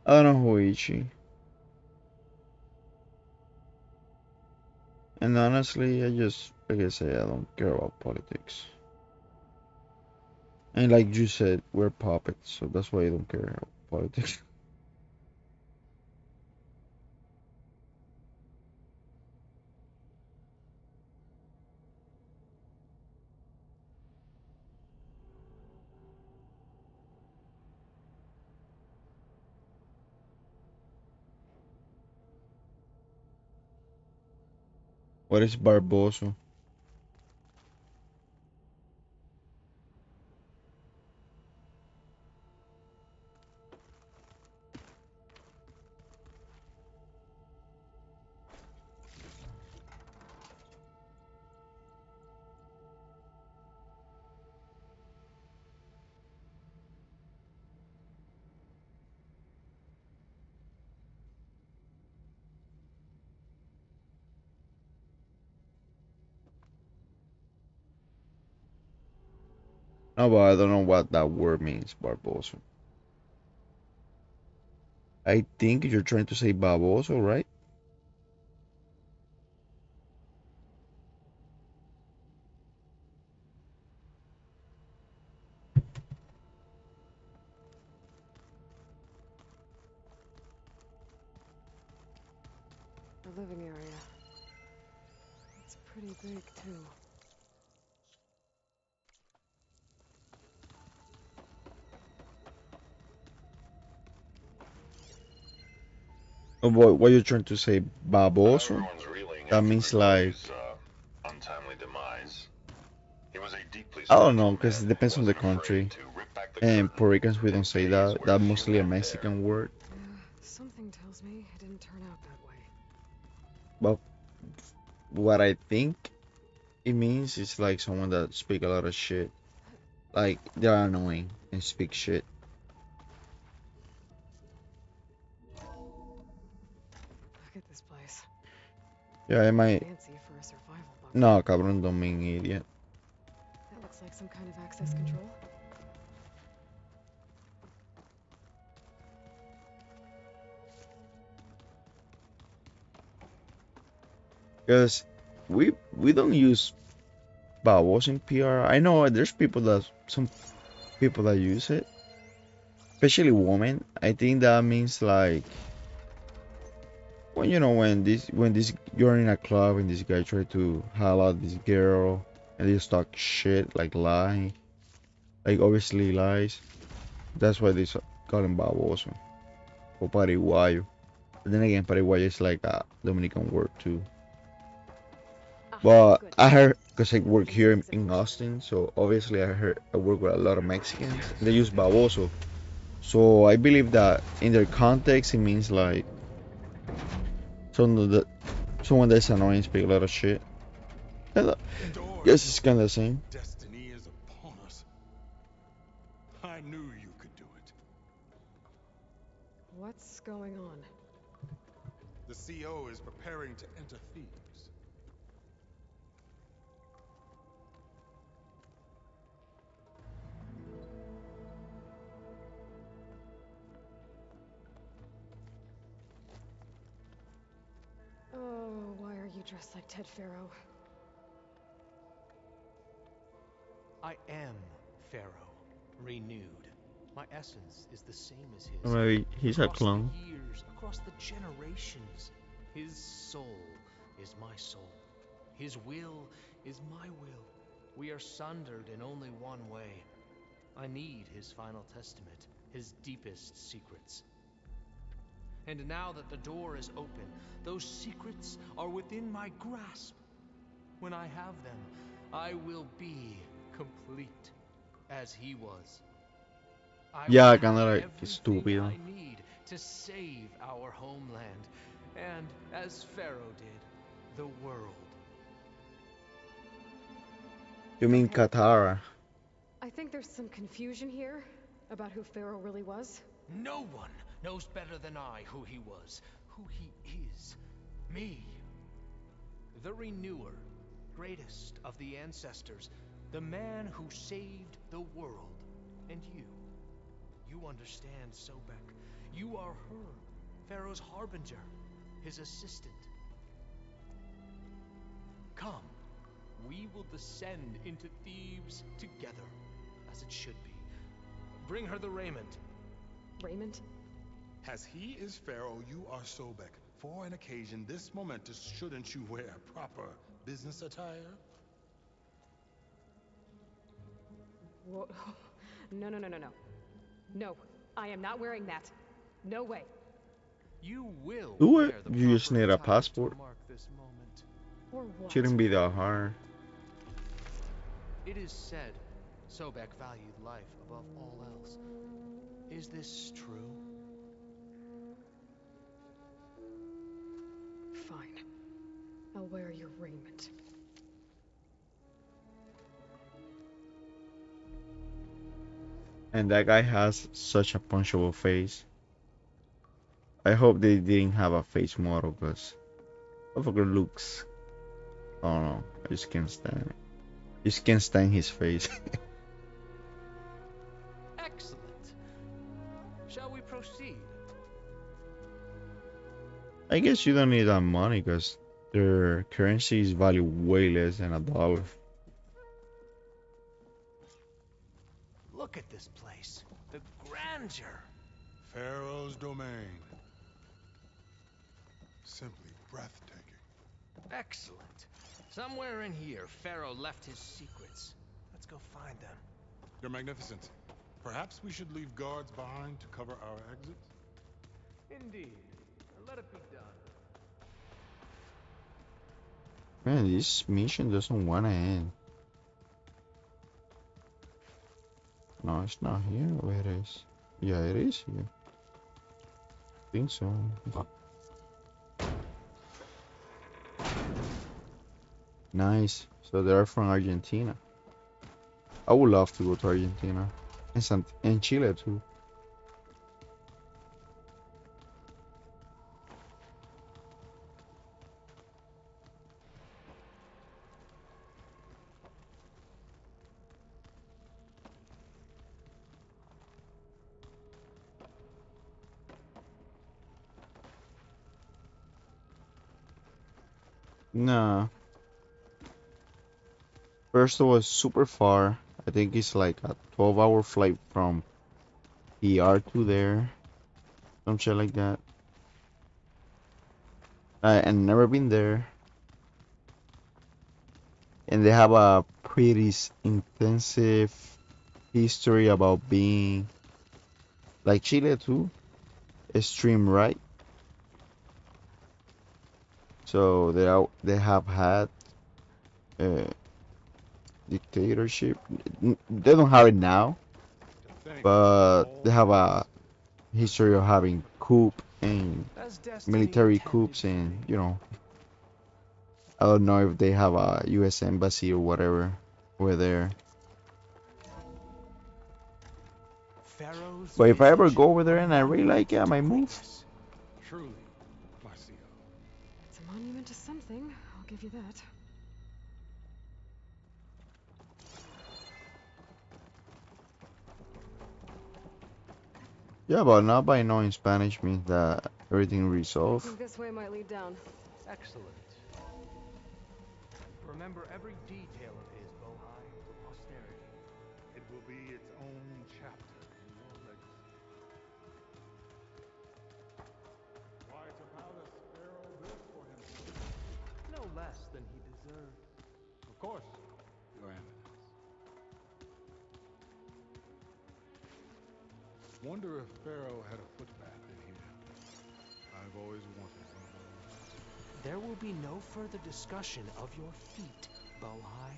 I don't know Hoichi. And honestly, like I say, I don't care about politics. And like you said, we're puppets, so that's why I don't care about politics. What is Barboso? No, but I don't know what that word means, Barboso. I think you're trying to say baboso, right? the living area. It's pretty big, too. Oh, what you trying to say, baboso? That means like untimely demise. He was a deeply I don't know, because it depends on the country. And Puerto Ricans we don't say that. That's mostly a Mexican word. Something tells me it didn't turn out that way. But what I think it means is like someone that speak a lot of shit. Like they're annoying and speak shit. Look at this place. Yeah, I might. Fancy for a survival bunker. No, cabrón, don't mean idiot. That looks like some kind of access control. Because we don't use babos in PR. I know there's some people that use it, especially women. I think that means like when you're in a club and this guy try to holla at this girl and they just talk shit like lie, like obviously lies. That's why call him baboso or pariguayo. But then again, pariguayo is like a Dominican word too. But I heard, because I work here in Austin, so obviously I work with a lot of Mexicans. They use baboso. So I believe that in their context, it means like someone that's annoying, speak a lot of shit. Guess it's kind of the same. Destiny is upon us. I knew you could do it. What's going on? The CO is preparing to enter Thebes. Oh, why are you dressed like Ted Faro? I am Pharaoh, renewed. My essence is the same as his. Maybe he's a clone. Across the years, across the generations, his soul is my soul. His will is my will. We are sundered in only one way. I need his final testament, his deepest secrets. And now that the door is open, those secrets are within my grasp. When I have them, I will be complete, as he was. Yeah, kinda like estúpido. I need to save our homeland, and as Pharaoh did, the world. You mean Katara? I think there's some confusion here about who Pharaoh really was. No one knows better than I who he was, who he is. Me. The Renewer, greatest of the ancestors, the man who saved the world. And you. You understand, Sobek. You are her, Pharaoh's harbinger, his assistant. Come, we will descend into Thebes together, as it should be. Bring her the raiment. Raiment? As he is Pharaoh, you are Sobek. For an occasion this momentous, shouldn't you wear proper business attire? Whoa. No. No, I am not wearing that. No way. You will Do wear it. the You just proper need a attire passport. to mark this moment. Or what? Shouldn't be that hard. It is said Sobek valued life above all else. Is this true? Fine. I'll wear your raiment. And that guy has such a punchable face. I hope they didn't have a face model, because motherfucker looks. I don't know. I just can't stand it. Just can't stand his face. Excellent. Shall we proceed? I guess you don't need that money, because their currency is value way less than $1. Look at this place. The grandeur. Pharaoh's domain. Simply breathtaking. Excellent. Somewhere in here, Pharaoh left his secrets. Let's go find them. Your Magnificence, perhaps we should leave guards behind to cover our exits? Indeed. Let it be done. Man, this mission doesn't want to end. No, it's not here. Where it is? Yeah, it is here. I think so. Nice. So they're from Argentina. I would love to go to Argentina. And Chile too. Nah. First it was super far. I think it's like a 12-hour flight from PR to there. Some shit like that. And never been there. And they have a pretty intensive history about being like Chile too. Extreme right. So they have had dictatorship. They don't have it now, but they have a history of having coup and military coups, and you know, I don't know if they have a U.S. embassy or whatever over there. But if I ever go over there and I really like it, I might move. Truly, Marcio. It's a monument to something, I'll give you that. Yeah, but not by knowing Spanish means that everything I resolved. think this way might lead down. Excellent. Remember every detail of his, Bohai, for posterity. It will be its own chapter in your legacy. Why, it's a palace Pharaoh built for himself. No less than he deserved. Of course, Your Eminence. Wonder if Pharaoh had a footbath in here. I've always wanted one of those. There will be no further discussion of your feet, Bohai.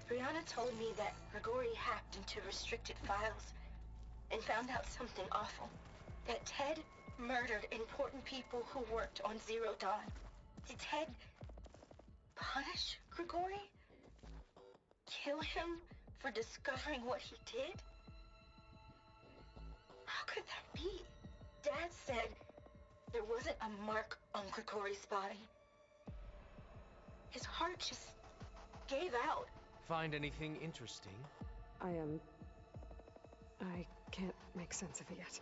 Brianna told me that Grigori hacked into restricted files and found out something awful. That Ted murdered important people who worked on Zero Dawn. Did Ted punish Grigori? Kill him for discovering what he did? How could that be? Dad said there wasn't a mark on Grigori's body. His heart just gave out. Find anything interesting? I can't make sense of it yet.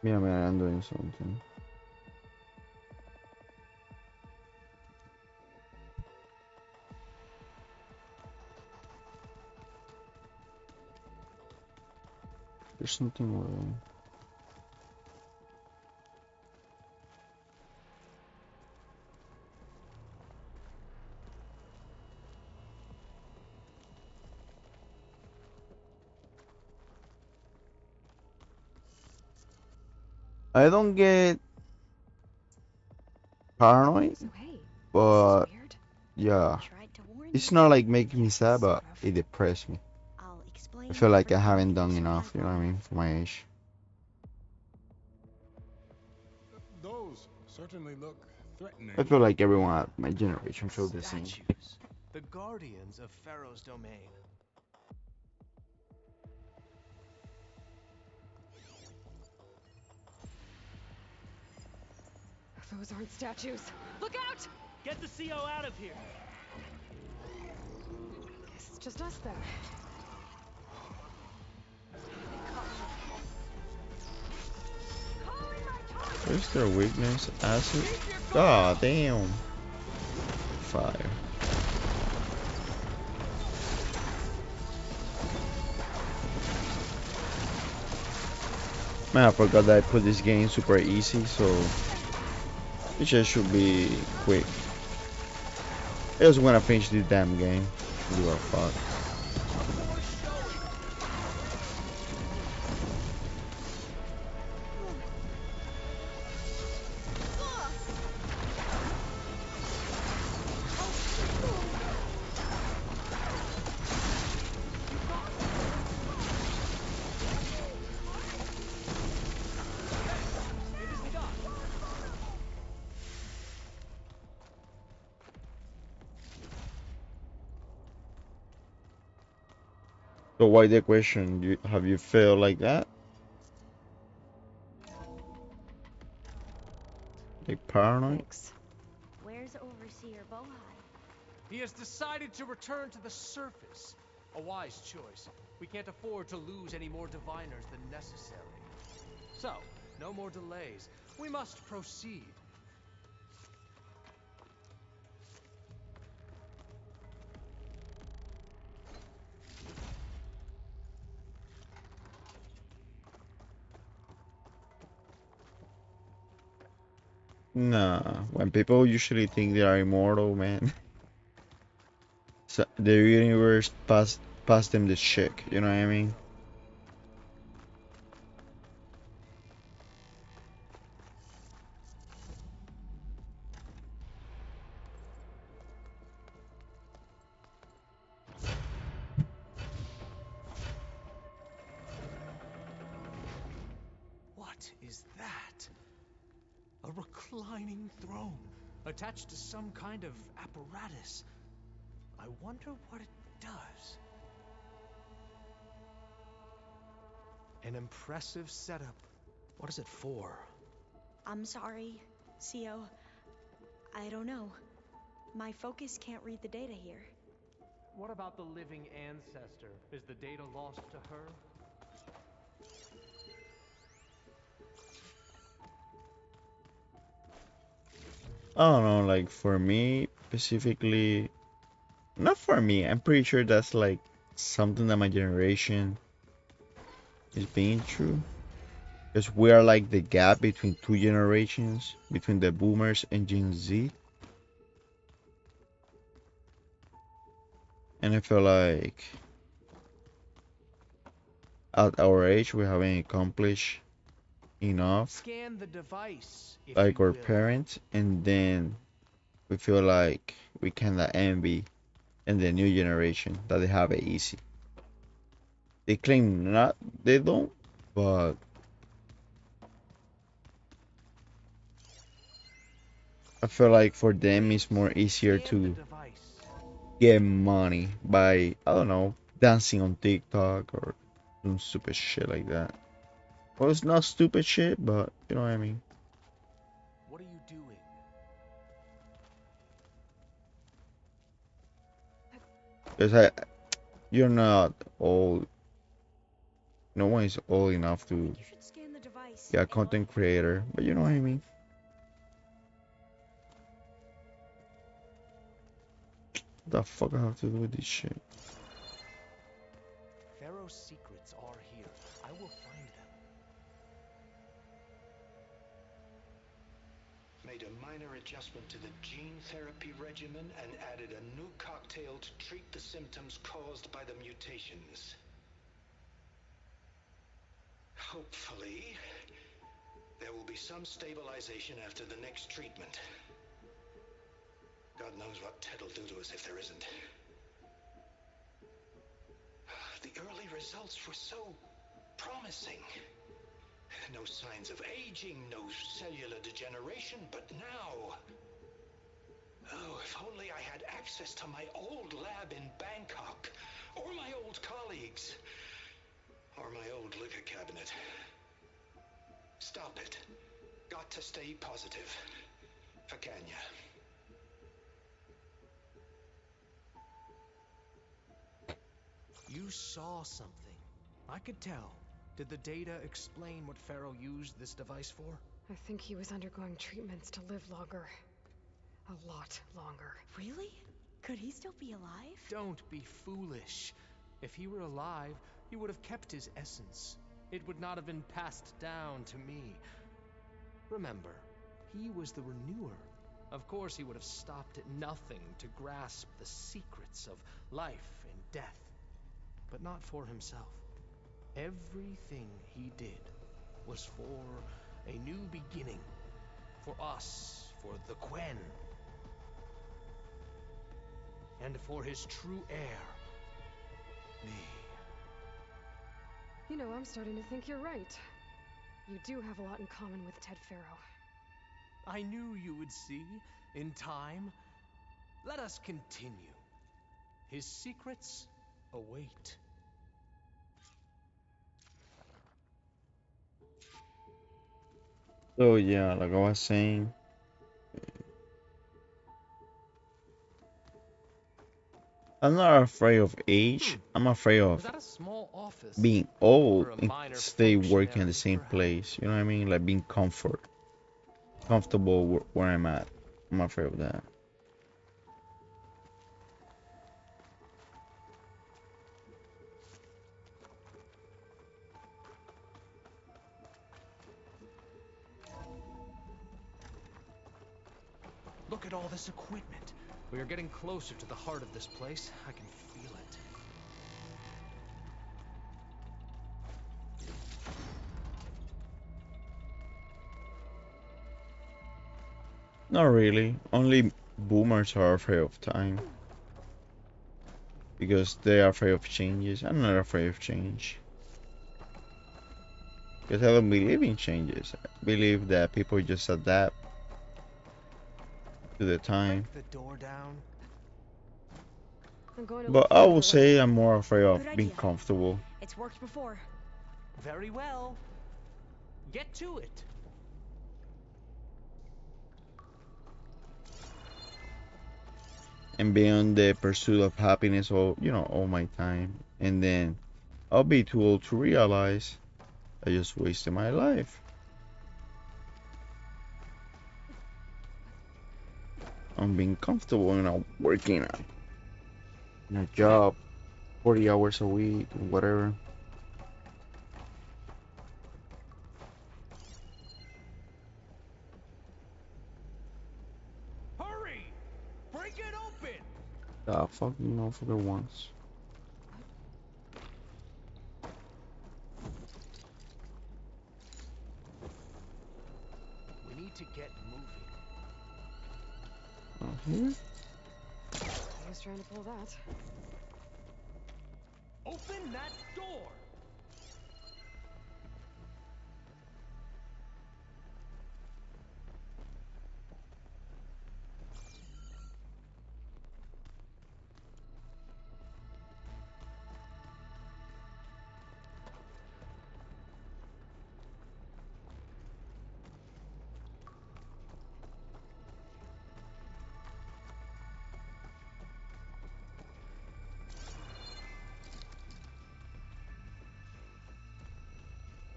Yeah, man, I'm doing something. There's something wrong. I don't get paranoid, but yeah, it's not like making me sad, but it depressed me. I feel like I haven't done enough, you know what I mean, for my age. Those certainly look threatening. I feel like everyone at my generation feels the same. Statues. The guardians of Pharaoh's domain. Those aren't statues. Look out! Get the CO out of here! Guess it's just us then. Calling my target! Where's their weakness? Acid? God damn. Fire. Man, I forgot that I put this game super easy, so it just should be quick. I just wanna finish this damn game. Give a fuck. So why the question? Have you felt like that? Like paranoid? Where's Overseer Bohai? He has decided to return to the surface. A wise choice. We can't afford to lose any more diviners than necessary. So, no more delays. We must proceed. Nah, when people usually think they are immortal, man, so the universe passed them the check, you know what I mean? What is that? A reclining throne, attached to some kind of apparatus. I wonder what it does. An impressive setup. What is it for? I'm sorry, CO. I don't know. My focus can't read the data here. What about the living ancestor? Is the data lost to her? I don't know, like for me specifically, not for me, I'm pretty sure that's like something that my generation is being through. Because we are like the gap between two generations, between the boomers and Gen Z. And I feel like at our age we haven't accomplished enough Scan the device, if like you our will. parents, and then we feel like we kinda envy in the new generation that they have it easy. They claim not they don't, but I feel like for them it's more easier to get money by, I don't know, dancing on TikTok or doing stupid shit like that. Well, it's not stupid shit, but you know what I mean. What are you doing? Because you're not old. No one is old enough to You should scan the device. be a content creator, but you know what I mean. What the fuck I have to do with this shit? Pharaoh's secrets are here. I will find them. Made a minor adjustment to the gene therapy regimen and added a new cocktail to treat the symptoms caused by the mutations. Hopefully, there will be some stabilization after the next treatment. God knows what Ted will do to us if there isn't. The early results were so promising. No signs of aging, no cellular degeneration, but now... Oh, if only I had access to my old lab in Bangkok, or my old colleagues, or my old liquor cabinet. Stop it. Got to stay positive. For Kenya. You saw something. I could tell. Did the data explain what Pharaoh used this device for? I think he was undergoing treatments to live longer. A lot longer. Really? Could he still be alive? Don't be foolish. If he were alive, he would have kept his essence. It would not have been passed down to me. Remember, he was the renewer. Of course, he would have stopped at nothing to grasp the secrets of life and death. But not for himself. Everything he did was for a new beginning. For us, for the Quen. And for his true heir, me. You know, I'm starting to think you're right. You do have a lot in common with Ted Faro. I knew you would see, in time. Let us continue. His secrets await. So yeah, like I was saying, I'm not afraid of age. I'm afraid of being old and stay working at the same place. You know what I mean? Like being comfortable where I'm at. I'm afraid of that. Look at all this equipment. We are getting closer to the heart of this place. I can feel it. Not really. Only boomers are afraid of time. Because they are afraid of changes. I'm not afraid of change. Because I don't believe in changes. I believe that people just adapt to the time. But I will say I'm more afraid of being comfortable. It's worked before. Very well. Get to it. And be on the pursuit of happiness all my time. And then I'll be too old to realize I just wasted my life. I'm being comfortable and working in a job 40 hours a week, whatever. Hurry! Break it open! The fucking motherfucker once. We need to get Here? moving. I was trying to pull that. Open that door!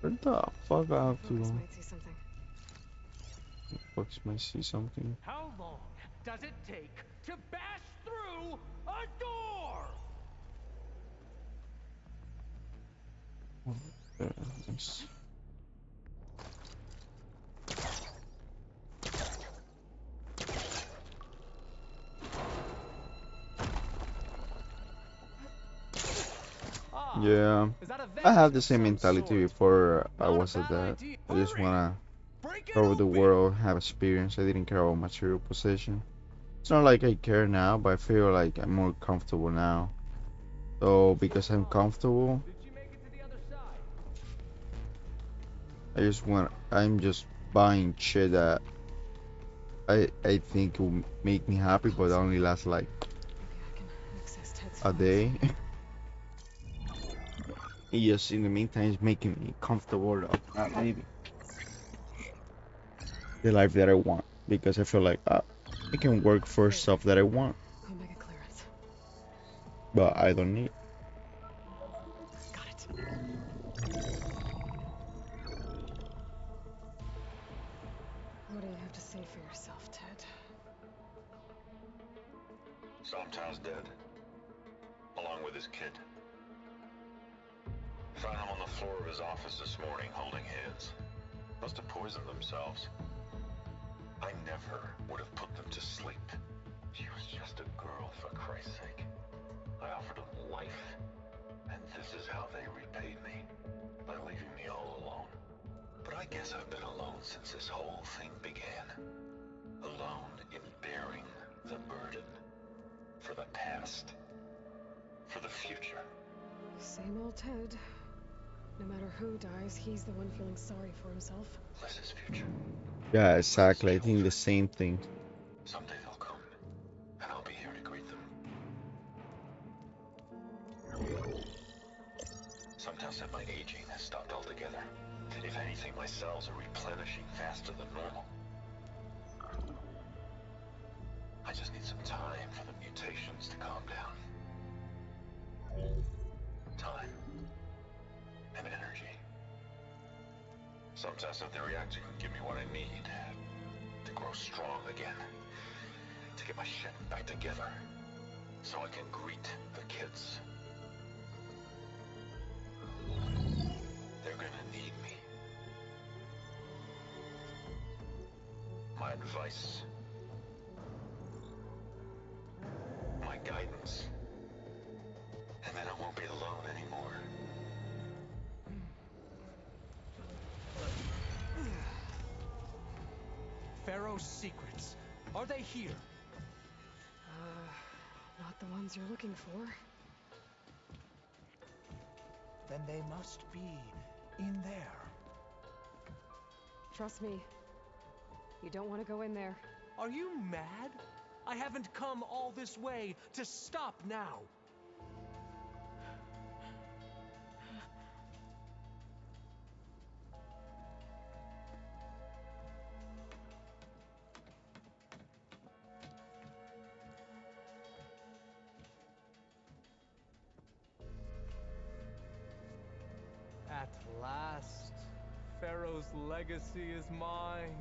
Where the fuck I have to Focus go? might see something. Focus might see something. How long does it take to bash through a door? Nice. Yeah, I have the same mentality before I was at that. I just wanna travel the world, have experience. I didn't care about material possession. It's not like I care now, but I feel like I'm more comfortable now. So because I'm comfortable, I'm just buying shit that I think will make me happy, but only last like a day. It just in the meantime is making me comfortable, not maybe the life that I want, because I feel like I can work for stuff that I want, Omega clearance. but I don't need. Got it. Sometimes dead, along with his kid. Found him on the floor of his office this morning, holding hands. Must have poisoned themselves. I never would have put them to sleep. She was just a girl, for Christ's sake. I offered them life, and this is how they repaid me, by leaving me all alone. But I guess I've been alone since this whole thing began. Alone in bearing the burden. For the past. For the future. Same old Ted. No matter who dies, he's the one feeling sorry for himself. Bless his future. Yeah, exactly. I think the same thing. Someday they'll come, and I'll be here to greet them. Sometimes said my aging has stopped altogether. If anything, my cells are replenishing faster than normal. I just need some time for the mutations to calm down. Time. And energy. Sometimes if the reactor can give me what I need to grow strong again. To get my shit back together. So I can greet the kids. They're gonna need me. My advice. My guidance. And then I won't be alone anymore. Pharaoh's secrets. Are they here? Not the ones you're looking for. Then they must be in there. Trust me. You don't want to go in there. Are you mad? I haven't come all this way to stop now. At last, Pharaoh's legacy is mine.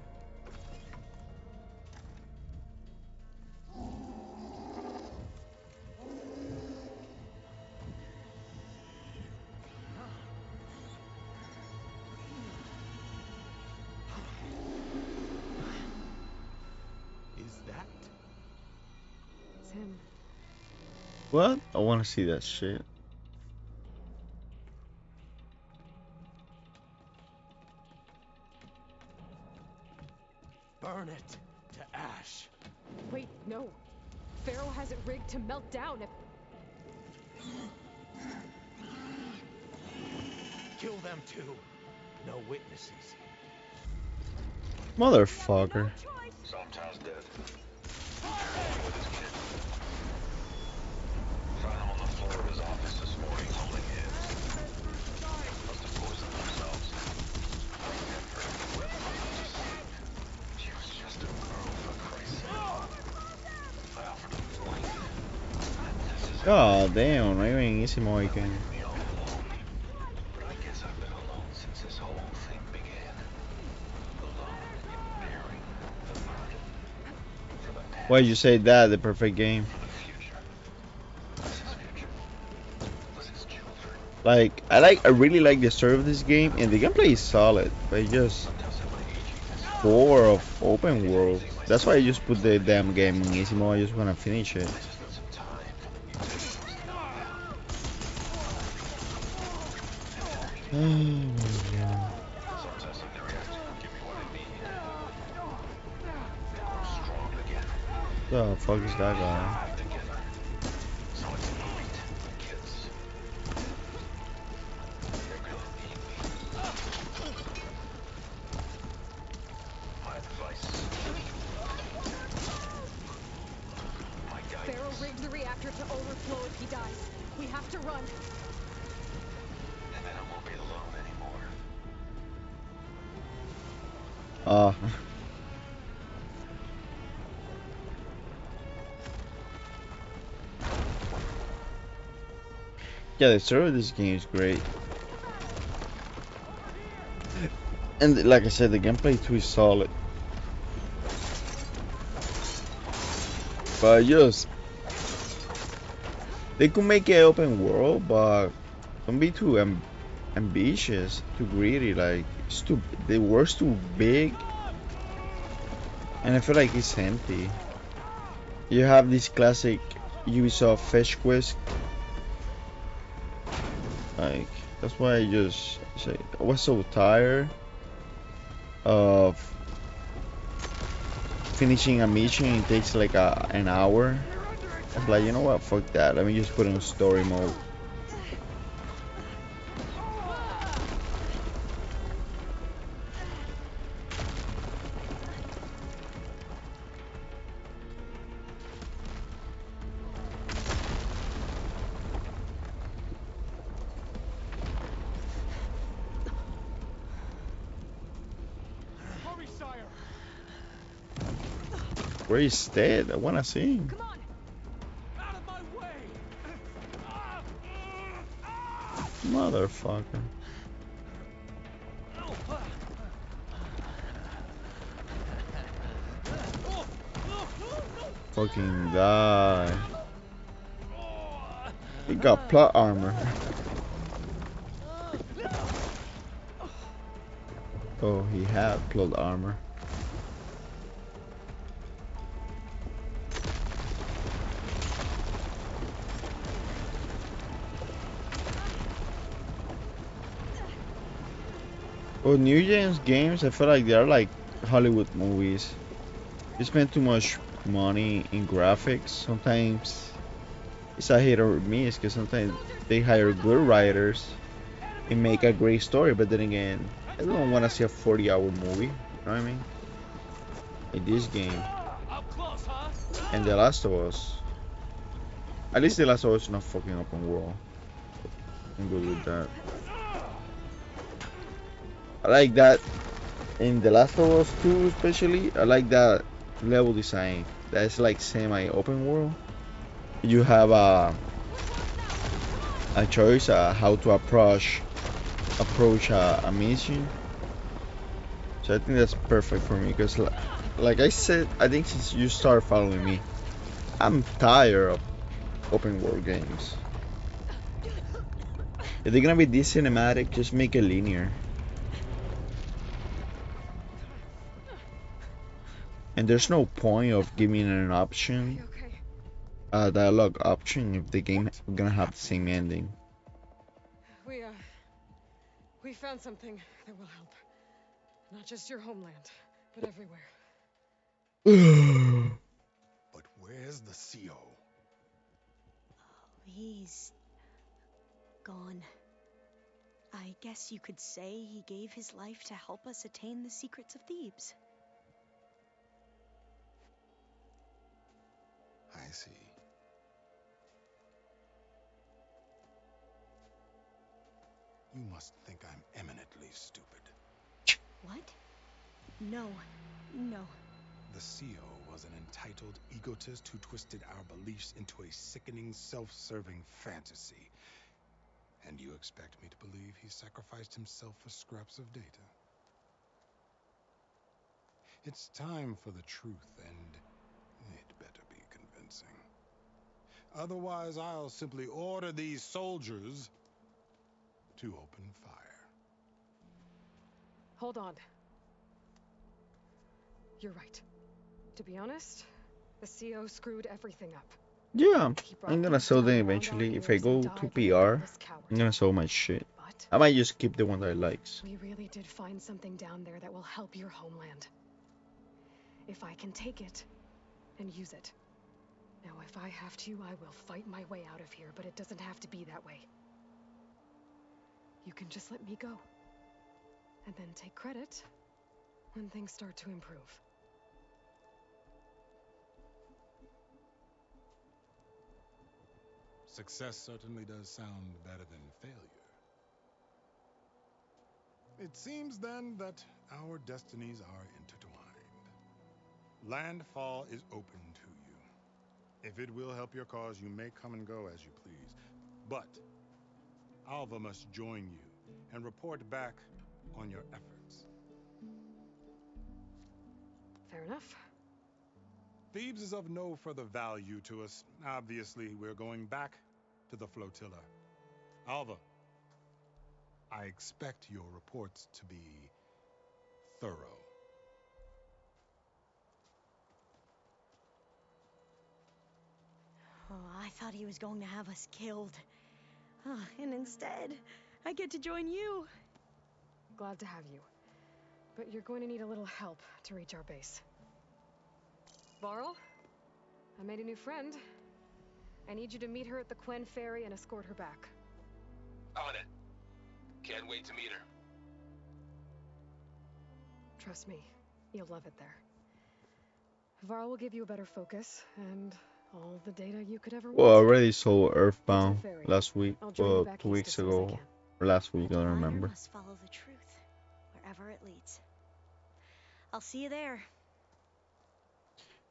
Is that? It's him. What? I want to see that shit. Burn it to ash. Wait, no. Pharaoh has it rigged to melt down if... Kill them too. No witnesses. Motherfucker. Sometimes dead. With his kid. Found him on the floor of his office this morning, holding hands. Must have poisoned themselves. I never would have put them to sleep. She was just a girl, for Christ's sake. I offered them life. And this is God damn, no hay buenísimo hoy que. But I guess I've been alone since this whole thing began. Alone in bearing the burden. For the past. Why did you say that? The perfect game. Like, I really like the story of this game, and the gameplay is solid, but it's just four of open world. That's why I just put the damn game in easy mode. I just wanna finish it. Oh my god. The fuck is that guy? Pharaoh rigged the reactor to overflow if he dies. We have to run. And then I won't be alone anymore. Yeah, the story of this game is great. And like I said, the gameplay too is solid. But just They could make it open world, but don't be too ambitious, too greedy. Like it's too, the world's too big, and I feel like it's empty. You have this classic Ubisoft fetch quest. Like that's why I just say I was so tired of finishing a mission. It takes like an hour. I was like, you know what? Fuck that. Let me just put it in story mode. Where is dead? I wanna see him. Motherfucker. Fucking die. He got plot armor. Oh, he had plot armor. Well, New Gen's games, I feel like they're like Hollywood movies. You spend too much money in graphics. Sometimes it's a hit or miss because sometimes they hire good writers and make a great story, but then again, I don't want to see a 40-hour movie. You know what I mean? Like this game and The Last of Us. At least The Last of Us is not fucking open world. I'm good with that. I like that in The Last of Us 2 especially. I like that level design. That's like semi-open world. You have a choice how to approach a mission. So I think that's perfect for me because like I said, I think since you start following me, I'm tired of open world games. If they're gonna be this cinematic, just make it linear. And there's no point of giving an option, a dialogue option, if the game is gonna have the same ending. We found something that will help. Not just your homeland, but everywhere. But where's the CO? He's gone. I guess you could say he gave his life to help us attain the secrets of Thebes. I see. You must think I'm eminently stupid. What? No. The CO was an entitled egotist who twisted our beliefs into a sickening, self-serving fantasy. And you expect me to believe he sacrificed himself for scraps of data? It's time for the truth, and it better be convincing. Otherwise, I'll simply order these soldiers to open fire. Hold on. You're right. To be honest, the CO screwed everything up. Yeah, I'm gonna sell them eventually. If I go to PR, I'm gonna sell my shit. I might just keep the one that I likes. We really did find something down there that will help your homeland. If I can take it and use it. Now, if I have to, I will fight my way out of here, but it doesn't have to be that way. You can just let me go. And then take credit when things start to improve. Success certainly does sound better than failure. It seems then that our destinies are intertwined. Landfall is open to you. If it will help your cause, you may come and go as you please. But Alva must join you and report back on your efforts. Fair enough. Thebes is of no further value to us. Obviously, we're going back to the flotilla. Alva, I expect your reports to be thorough. Oh, I thought he was going to have us killed. And instead, I get to join you. Glad to have you. But you're going to need a little help to reach our base. Varl, I made a new friend. I need you to meet her at the Quen Ferry and escort her back. On it. Can't wait to meet her. Trust me, you'll love it there. Varl will give you a better focus and all the data you could ever want. Well, I already saw Earthbound ferry. last week, I'll join you back 2 east weeks as soon as I ago, can. or last week, I don't Diviner remember. must follow the truth, wherever it leads. I'll see you there.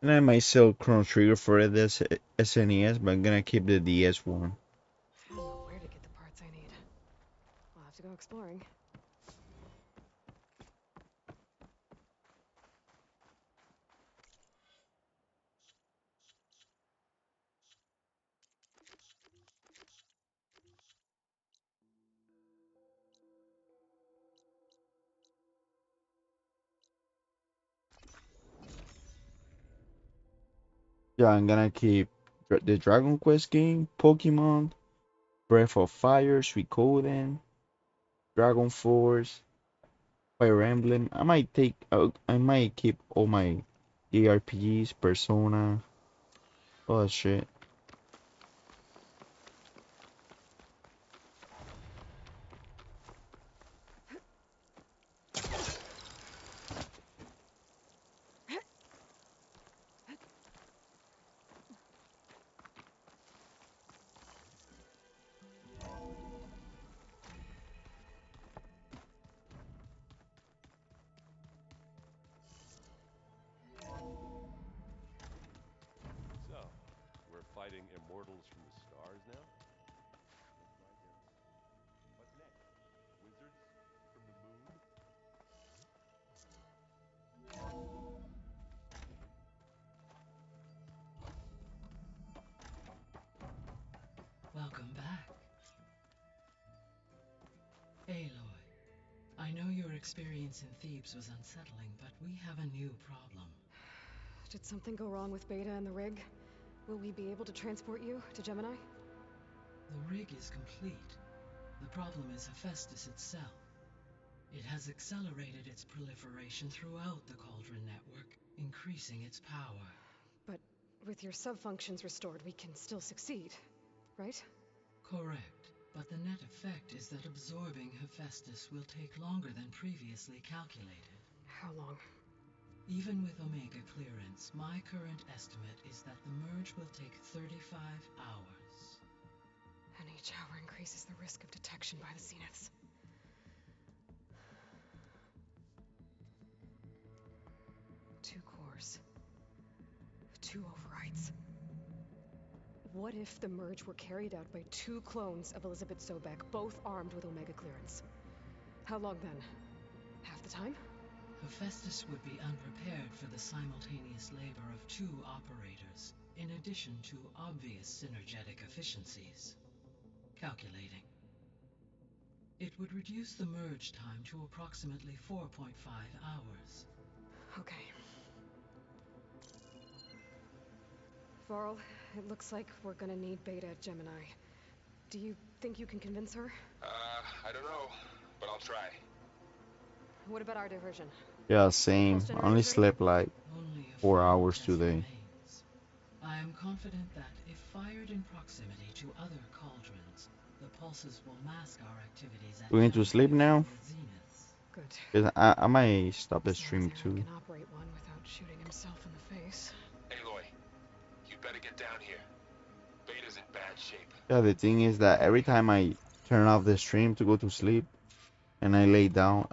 And I might sell Chrono Trigger for this SNES, but I'm gonna keep the DS one. I don't know where to get the parts I need. I'll have to go exploring. Yeah, I'm gonna keep the Dragon Quest game, Pokemon, Breath of Fire, Suikoden, Dragon Force, Fire Emblem. I might keep all my JRPGs, Persona, all that shit. So, we're fighting immortals from the stars now? Looks like it. What's next? Wizards from the moon? Welcome back. Aloy, I know your experience in Thebes was unsettling, but we have a new problem. Did something go wrong with Beta and the rig? Will we be able to transport you to Gemini? The rig is complete. The problem is Hephaestus itself. It has accelerated its proliferation throughout the Cauldron network, increasing its power. But with your sub-functions restored, we can still succeed, right? Correct, but the net effect is that absorbing Hephaestus will take longer than previously calculated. How long? Even with Omega clearance, my current estimate is that the merge will take 35 hours. And each hour increases the risk of detection by the Zeniths. Two cores. Two overrides. What if the merge were carried out by two clones of Elizabeth Sobek, both armed with Omega clearance? How long then? Half the time? Hephaestus would be unprepared for the simultaneous labor of two operators, in addition to obvious synergetic efficiencies. Calculating. It would reduce the merge time to approximately 4.5 hours. Okay. Varl, it looks like we're gonna need Beta at Gemini. Do you think you can convince her? I don't know, but I'll try. What about our diversion? Yeah, same. I only slept like 4 hours today. I am confident that if fired in proximity to other cauldrons, the pulses will mask our activities at We're going to sleep now? Good. 'Cause I might stop the stream too. Can operate one without shooting himself in the face. Aloy, you better get down here. Beta's in bad shape. Yeah, the thing is that every time I turn off the stream to go to sleep and I lay down,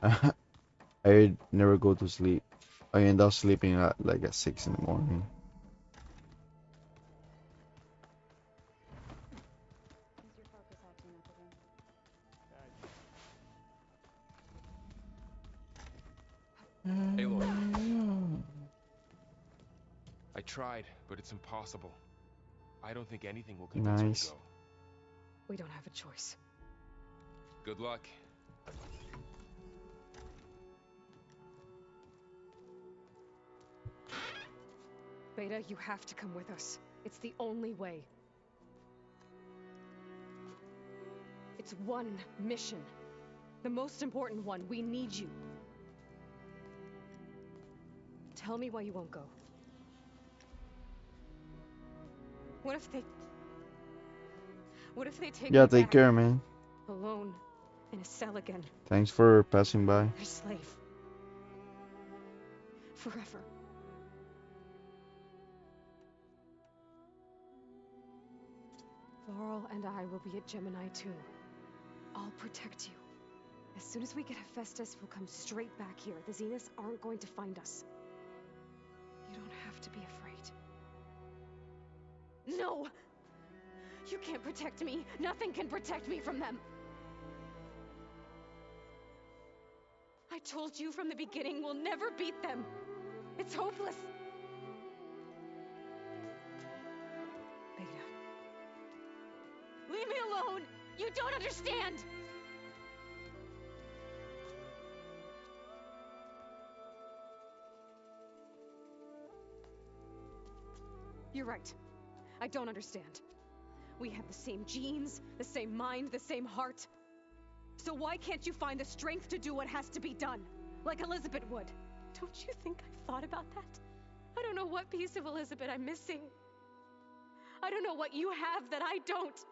I never go to sleep. I end up sleeping at like at 6 in the morning. Is your focus acting up again? Aloy. I tried, but it's impossible. I don't think anything will convince her to Nice. go. We don't have a choice. Good luck. Beta, you have to come with us. It's the only way. It's one mission. The most important one. We need you. Tell me why you won't go. What if they take Yeah, me take back, care, man. alone, in a cell again? Thanks for passing by. Your slave. Forever. Varl and I will be at Gemini too. I'll protect you. As soon as we get Hephaestus, we'll come straight back here. The Zeniths aren't going to find us. You don't have to be afraid. No! You can't protect me. Nothing can protect me from them. I told you from the beginning we'll never beat them. It's hopeless. Beta. Leave me alone! You don't understand! You're right. I don't understand. We have the same genes, the same mind, the same heart. So why can't you find the strength to do what has to be done? Like Elizabeth would. Don't you think I've thought about that? I don't know what piece of Elizabeth I'm missing. I don't know what you have that I don't.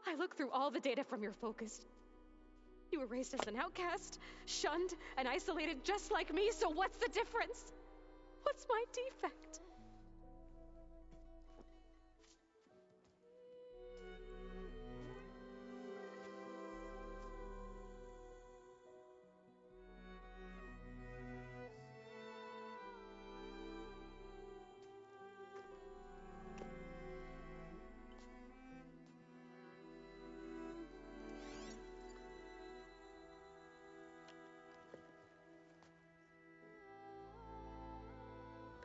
I look through all the data from your focus. You were raised as an outcast, shunned, and isolated just like me, so what's the difference? What's my defect?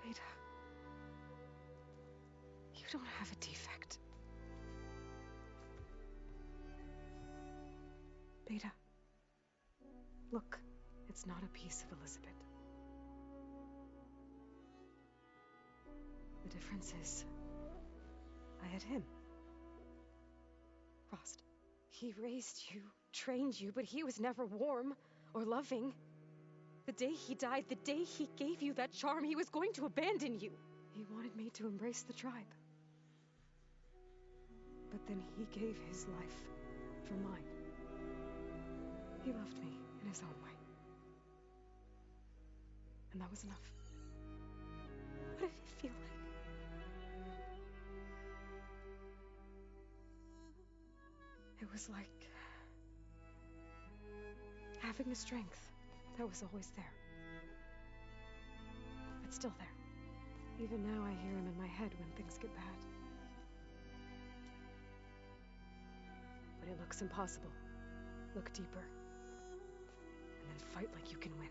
Beta. You don't have a defect. Beta. Look, it's not a piece of Elizabeth. The difference is, I had him. Frost. He raised you, trained you, but he was never warm or loving. The day he died, the day he gave you that charm, he was going to abandon you. He wanted me to embrace the tribe. But then he gave his life for mine. He loved me in his own way. And that was enough. What did it feel like? It was like having the strength that was always there. It's still there. Even now I hear him in my head when things get bad. But it looks impossible. Look deeper. And then fight like you can win.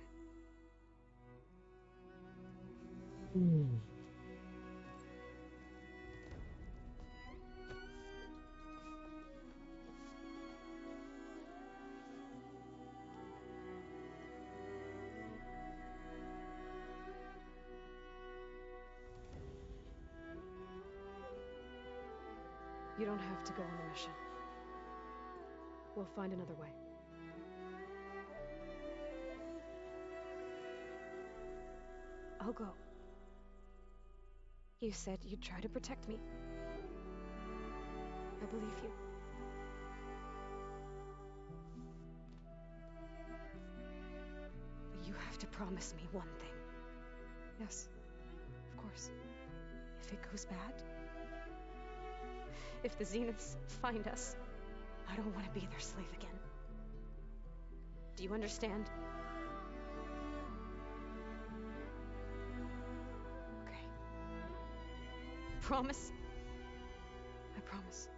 You don't have to go on the mission. We'll find another way. I'll go. You said you'd try to protect me. I believe you. But you have to promise me one thing. Yes, of course. If it goes bad, if the Zeniths find us, I don't want to be their slave again. Do you understand? Okay. Promise? I promise.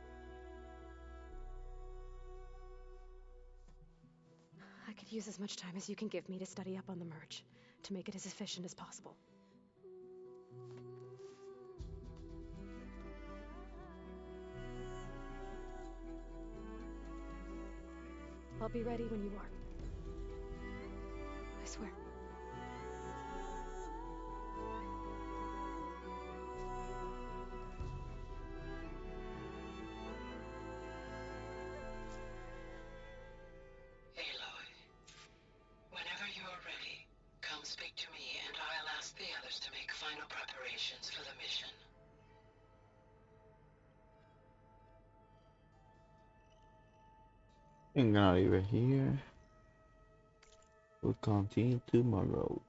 I could use as much time as you can give me to study up on the merge, to make it as efficient as possible. I'll be ready when you are. I swear. Aloy, whenever you're ready, come speak to me and I'll ask the others to make final preparations for the mission. I'm gonna leave it here. We'll continue tomorrow.